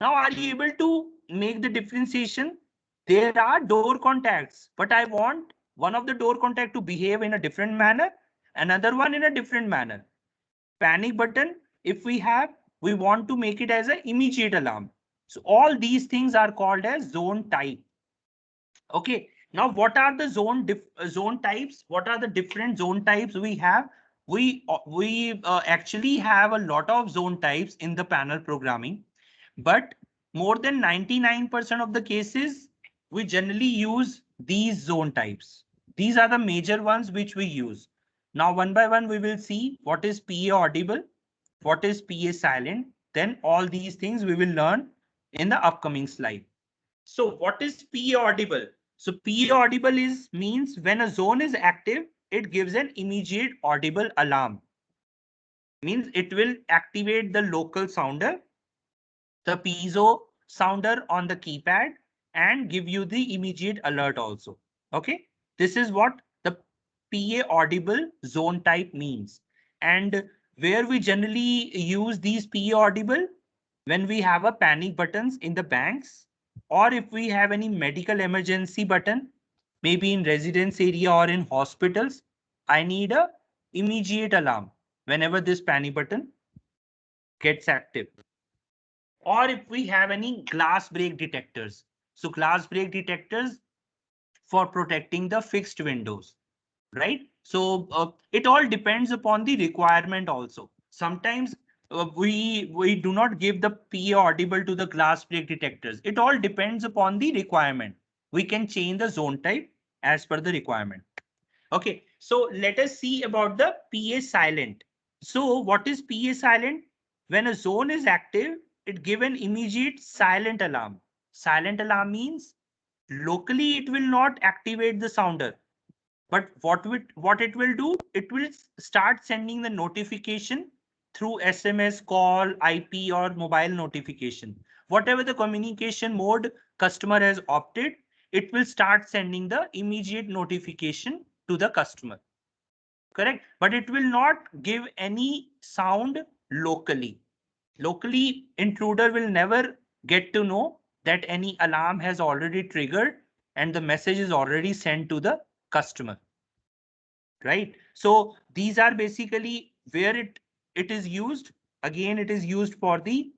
Now, are you able to make the differentiation? There are door contacts, but I want one of the door contact to behave in a different manner, another one in a different manner. Panic button, if we have, we want to make it as an immediate alarm. So all these things are called as zone type. Okay, now what are the zone types? What are the different zone types we have? We actually have a lot of zone types in the panel programming, but more than 99% of the cases, we generally use these zone types. These are the major ones which we use. Now, one by one, we will see what is PA audible, what is PA silent. Then all these things we will learn in the upcoming slide. So what is PA audible? So PA audible is means when a zone is active, it gives an immediate audible alarm. Means it will activate the local sounder, the piezo sounder on the keypad, and give you the immediate alert also. Okay, this is what the PA audible zone type means. And where we generally use these PA audible, when we have a panic buttons in the banks, or if we have any medical emergency button, maybe in residence area or in hospitals, I need a immediate alarm whenever this panic button gets active. Or if we have any glass break detectors. So glass break detectors for protecting the fixed windows, right? So it all depends upon the requirement also. Sometimes we do not give the PA audible to the glass break detectors. It all depends upon the requirement. We can change the zone type as per the requirement. Okay, so let us see about the PA silent. So what is PA silent? When a zone is active, it gives an immediate silent alarm. Silent alarm means locally it will not activate the sounder. But what it will do, it will start sending the notification through SMS, call, IP, or mobile notification. Whatever the communication mode customer has opted, it will start sending the immediate notification to the customer. Correct? But it will not give any sound locally. Locally, intruder will never get to know that any alarm has already triggered and the message is already sent to the customer. Right? So these are basically where it is used. Again, it is used for the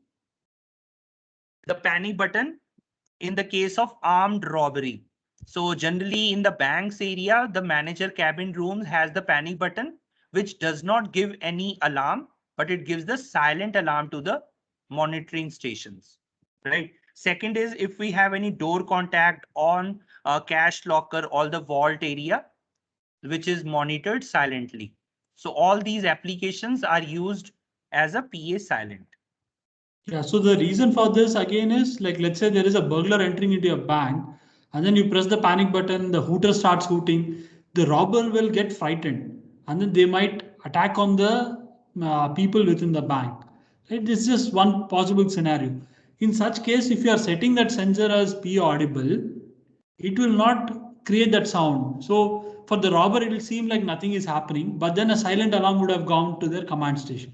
panic button in the case of armed robbery. So generally in the banks area, the manager cabin room has the panic button, which does not give any alarm, but it gives the silent alarm to the monitoring stations. Right. Second is if we have any door contact on a cash locker or the vault area, which is monitored silently. So all these applications are used as a PA silent. Yeah, so the reason for this again is like, let's say there is a burglar entering into your bank, and then you press the panic button, the hooter starts hooting, the robber will get frightened, and then they might attack on the people within the bank. Right? This is just one possible scenario. In such case, if you are setting that sensor as P audible, it will not create that sound. So for the robber, it will seem like nothing is happening, but then a silent alarm would have gone to their command station,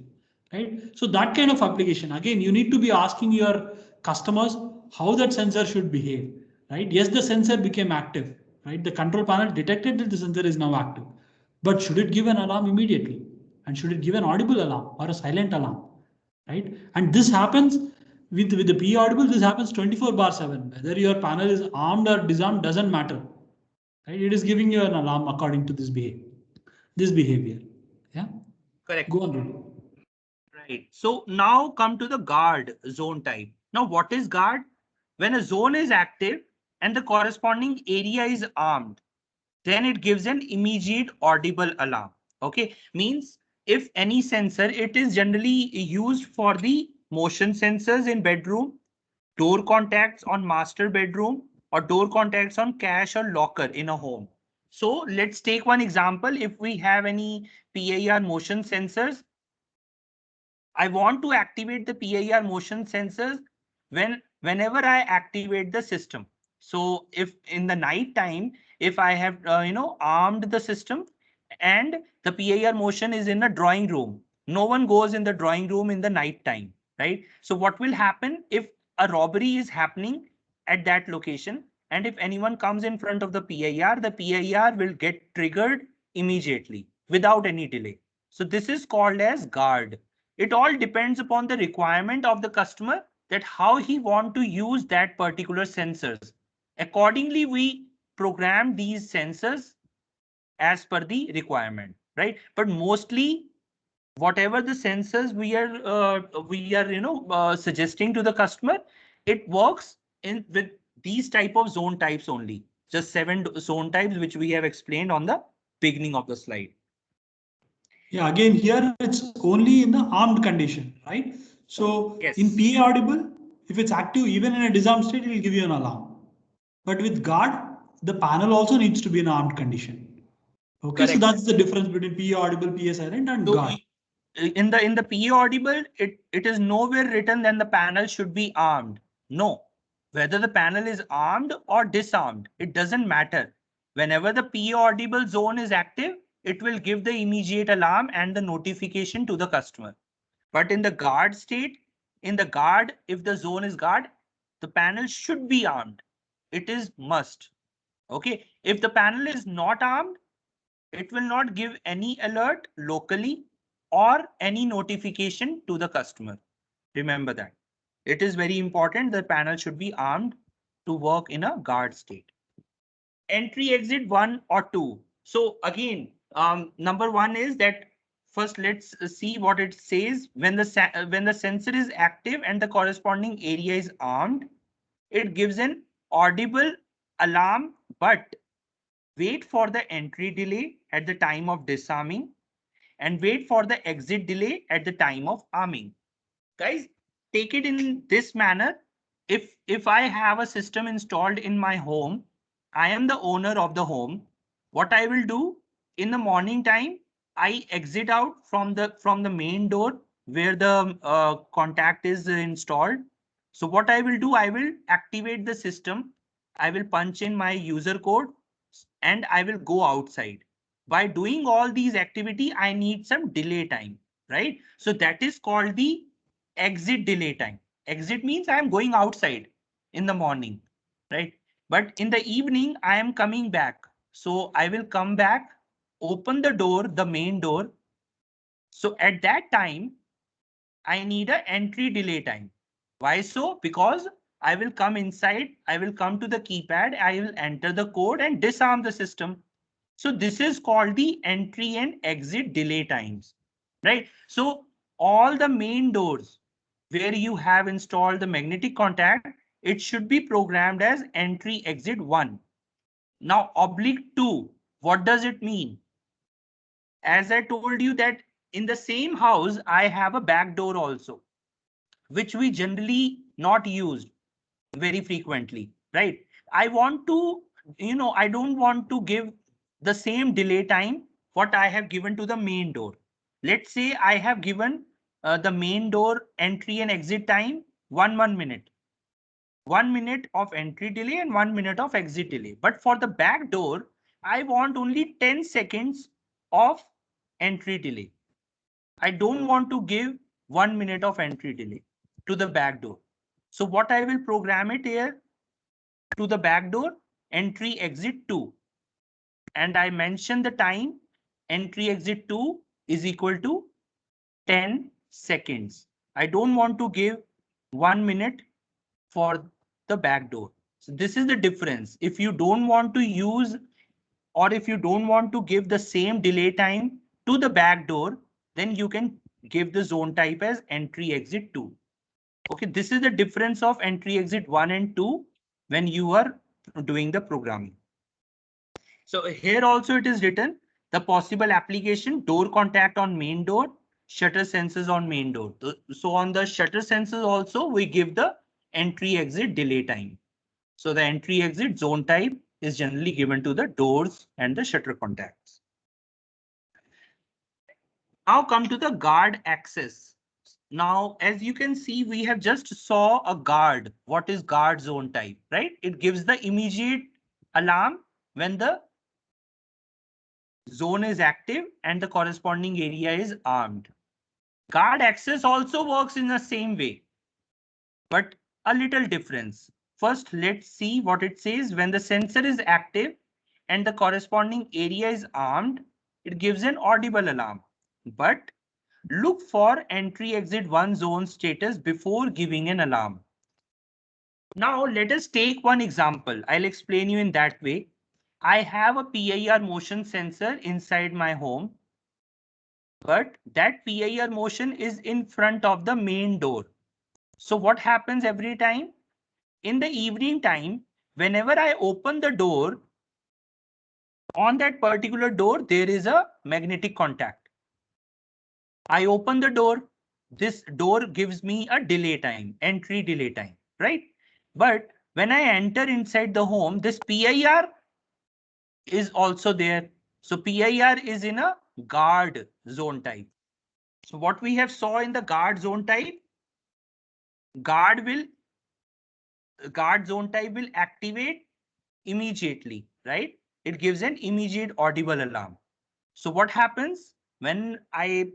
right? So that kind of application, again, you need to be asking your customers how that sensor should behave, right? Yes, the sensor became active, right? The control panel detected that the sensor is now active, but should it give an alarm immediately? And should it give an audible alarm or a silent alarm, right? And this happens with the P audible, this happens 24 bar 7. Whether your panel is armed or disarmed doesn't matter, right? It is giving you an alarm according to this behavior. Yeah, Correct. go on, Rudu. Right. So now come to the guard zone type. Now what is guard? When a zone is active and the corresponding area is armed, then it gives an immediate audible alarm. Okay. Means if any sensor, it is generally used for the motion sensors in bedroom, door contacts on master bedroom, or door contacts on cash or locker in a home. So let's take one example. If we have any PIR motion sensors, I want to activate the PIR motion sensors whenever I activate the system. So if in the night time, if I have armed the system and the PIR motion is in a drawing room, no one goes in the drawing room in the night time, right? So what will happen if a robbery is happening at that location and if anyone comes in front of the PIR will get triggered immediately without any delay. So this is called as guard. It all depends upon the requirement of the customer, that how he want to use that particular sensors. Accordingly, we program these sensors as per the requirement, right? But mostly whatever the sensors we are suggesting to the customer, it works in with these type of zone types only, just 7 zone types which we have explained on the beginning of the slide. Yeah, again, here it's only in the armed condition, right? So in Yes, PA audible, if it's active, even in a disarmed state, it will give you an alarm. But with guard, the panel also needs to be in armed condition. Okay, so correct. that's the difference between PA audible, PA silent, and So guard. in the PE audible, it is nowhere written that the panel should be armed. No, whether the panel is armed or disarmed, it doesn't matter. Whenever the PE audible zone is active, it will give the immediate alarm and the notification to the customer. But in the guard state, in the guard, if the zone is guard, the panel should be armed. It is must. Okay. If the panel is not armed, it will not give any alert locally or any notification to the customer. Remember that. It is very important the panel should be armed to work in a guard state. Entry exit 1 or 2. So again, number one is that first let's see what it says. When the sensor is active and the corresponding area is armed, it gives an audible alarm, but wait for the entry delay at the time of disarming and wait for the exit delay at the time of arming. Guys, take it in this manner. If I have a system installed in my home, I am the owner of the home. What I will do in the morning time, I exit out from the main door where the contact is installed. So what I will do, I will activate the system. I will punch in my user code and I will go outside. By doing all these activity, I need some delay time, right? So that is called the exit delay time. Exit means I am going outside in the morning, right? But in the evening, I am coming back. So I will come back, open the door, the main door. So at that time, I need a entry delay time. Why so? Because I will come inside, I will come to the keypad, I will enter the code and disarm the system. So this is called the entry and exit delay times, right? So all the main doors where you have installed the magnetic contact, it should be programmed as entry exit 1. Now oblique 2, what does it mean? As I told you that in the same house, I have a back door also, which we generally not use very frequently, right? I want to, I don't want to give the same delay time what I have given to the main door. Let's say I have given the main door entry and exit time 1 minute. 1 minute of entry delay and 1 minute of exit delay. But for the back door, I want only 10 seconds of entry delay. I don't want to give 1 minute of entry delay to the back door. So what I will program it here to the back door, entry exit 2. And I mention the time, entry exit 2 is equal to 10 seconds. I don't want to give 1 minute for the back door. So this is the difference. If you don't want to use or if you don't want to give the same delay time to the back door, then you can give the zone type as entry exit 2. Okay, this is the difference of entry exit 1 and 2 when you are doing the programming. So here also it is written the possible application door contact on main door, shutter sensors on main door. So on the shutter sensors also we give the entry exit delay time. So the entry exit zone type is generally given to the doors and the shutter contacts. Now come to the guard access. Now, as you can see, we have just saw a guard. What is guard zone type, right? It gives the immediate alarm when the zone is active and the corresponding area is armed. Guard access also works in the same way, but a little difference. first let's see what it says. When the sensor is active and the corresponding area is armed, it gives an audible alarm. But look for entry exit 1 zone status before giving an alarm. Now let us take one example. I'll explain you in that way. I have a PIR motion sensor inside my home, but that PIR motion is in front of the main door. So what happens every time? In the evening time, whenever I open the door, on that particular door, there is a magnetic contact. I open the door. This door gives me a delay time, entry delay time, right? But when I enter inside the home, this PIR is also there. So PIR is in a guard zone type. So what we have saw in the guard zone type, guard will guard zone type will activate immediately, right? It gives an immediate audible alarm. So what happens when I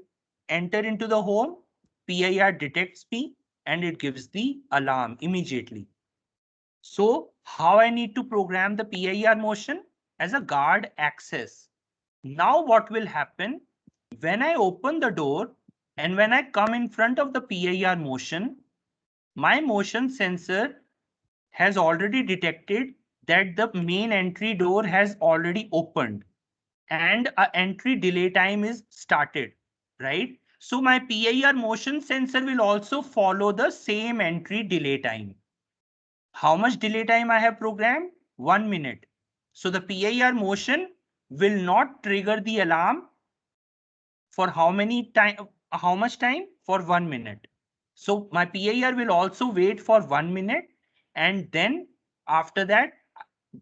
enter into the home? PIR detects me and it gives the alarm immediately. So how I need to program the PIR motion? As a guard access. Now what will happen when I open the door and when I come in front of the PIR motion, my motion sensor has already detected that the main entry door has already opened and a entry delay time is started, right? So my PIR motion sensor will also follow the same entry delay time. How much delay time I have programmed? 1 minute. So the PIR motion will not trigger the alarm for how much time? For 1 minute. So my PIR will also wait for 1 minute, and then after that,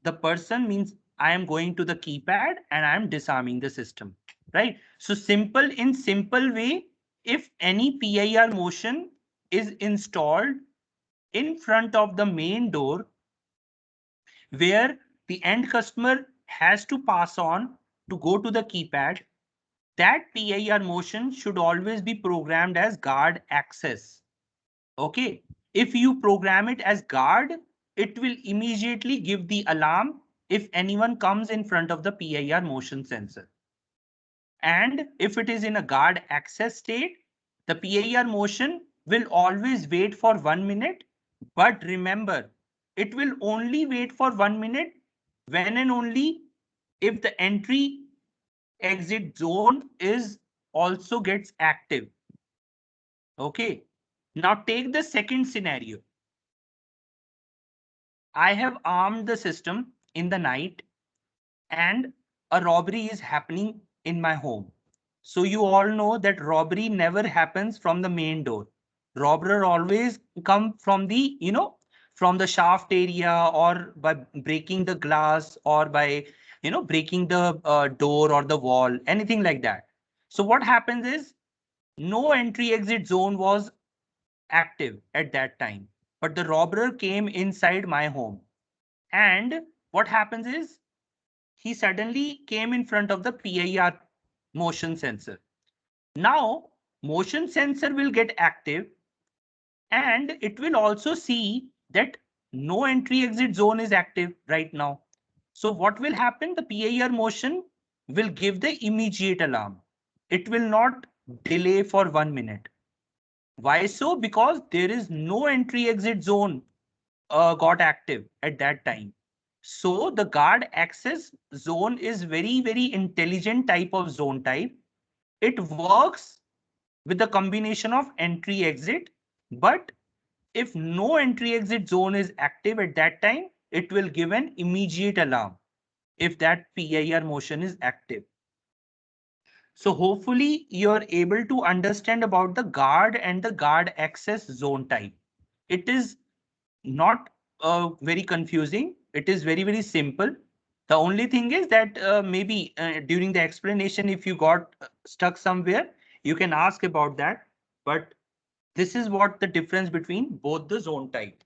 the person means I am going to the keypad and I am disarming the system, right? So in simple way, if any PIR motion is installed in front of the main door where the end customer has to pass on to go to the keypad, that PIR motion should always be programmed as guard access. Okay. If you program it as guard, it will immediately give the alarm if anyone comes in front of the PIR motion sensor. And if it is in a guard access state, the PIR motion will always wait for 1 minute. But remember, it will only wait for 1 minute when and only if the entry exit zone is also gets active. Okay. Now take the second scenario. I have armed the system in the night and a robbery is happening in my home. So you all know that robbery never happens from the main door. Robber always come from the, from the shaft area or by breaking the glass or by, breaking the door or the wall, anything like that. So what happens is no entry exit zone was active at that time, but the robber came inside my home. And what happens is he suddenly came in front of the PIR motion sensor. Now, motion sensor will get active and it will also see that no entry exit zone is active right now. So what will happen? The PIR motion will give the immediate alarm. It will not delay for 1 minute. Why so? Because there is no entry exit zone got active at that time. So the guard access zone is very, very intelligent type of zone type. It works with the combination of entry exit, but if no entry exit zone is active at that time, it will give an immediate alarm if that PIR motion is active. So hopefully you're able to understand about the guard and the guard access zone type. It is not very confusing. It is very, very simple. The only thing is that maybe during the explanation, if you got stuck somewhere, you can ask about that. But this is what the difference between both the zone type.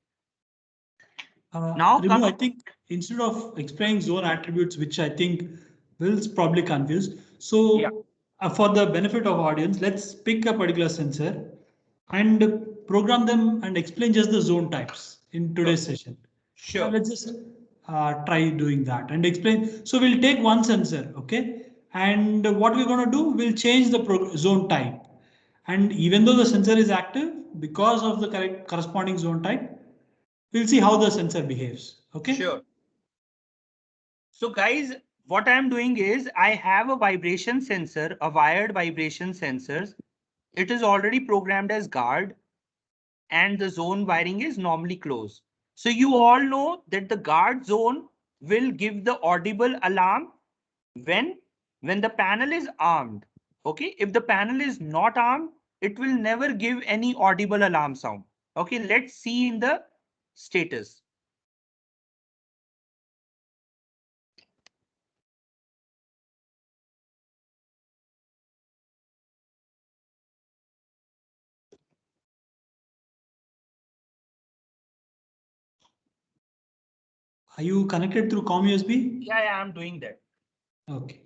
Now Rimu, I think instead of explaining zone attributes, which I think Will's probably confused. So yeah. for the benefit of audience, let's pick a particular sensor and program them and explain just the zone types in today's session. Sure. Let's just try doing that and explain. So we'll take one sensor, okay? And what we're going to do, we'll change the zone type. And even though the sensor is active, because of the correct corresponding zone type, we'll see how the sensor behaves, okay? Sure. So guys, what I'm doing is I have a vibration sensor, a wired vibration sensors. It is already programmed as guard and the zone wiring is normally closed. So you all know that the guard zone will give the audible alarm when when the panel is armed. Okay, if the panel is not armed, it will never give any audible alarm sound. Okay, let's see in the status. Are you connected through COM USB? Yeah, I'm doing that. Okay.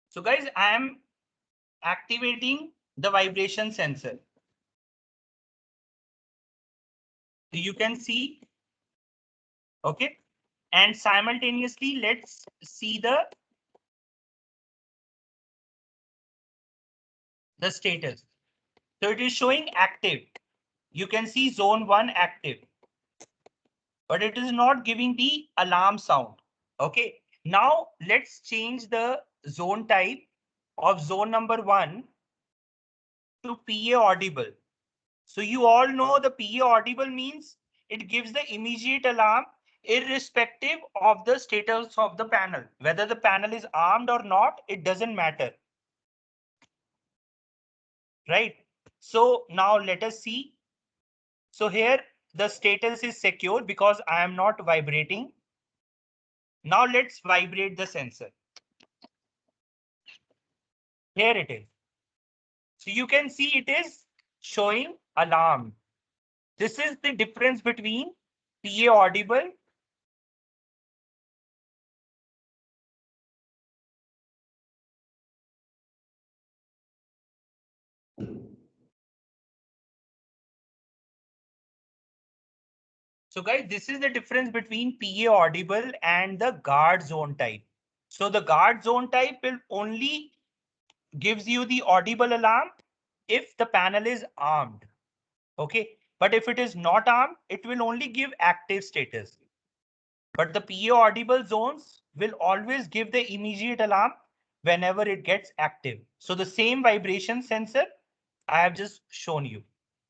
So guys, I am activating the vibration sensor. You can see, okay, and simultaneously let's see the status. So it is showing active. You can see zone 1 active, but it is not giving the alarm sound. Okay, now let's change the zone type of zone number 1 to PA audible. So you all know the PA audible means it gives the immediate alarm irrespective of the status of the panel. Whether the panel is armed or not, it doesn't matter. Right? So now let us see. So here the status is secure because I am not vibrating. Now let's vibrate the sensor. Here it is. So you can see it is showing alarm. This is the difference between PA audible. So guys, this is the difference between PA audible and the guard zone type. So the guard zone type will only gives you the audible alarm if the panel is armed. Okay, but if it is not armed, it will only give active status. But the PA audible zones will always give the immediate alarm whenever it gets active. So the same vibration sensor I have just shown you.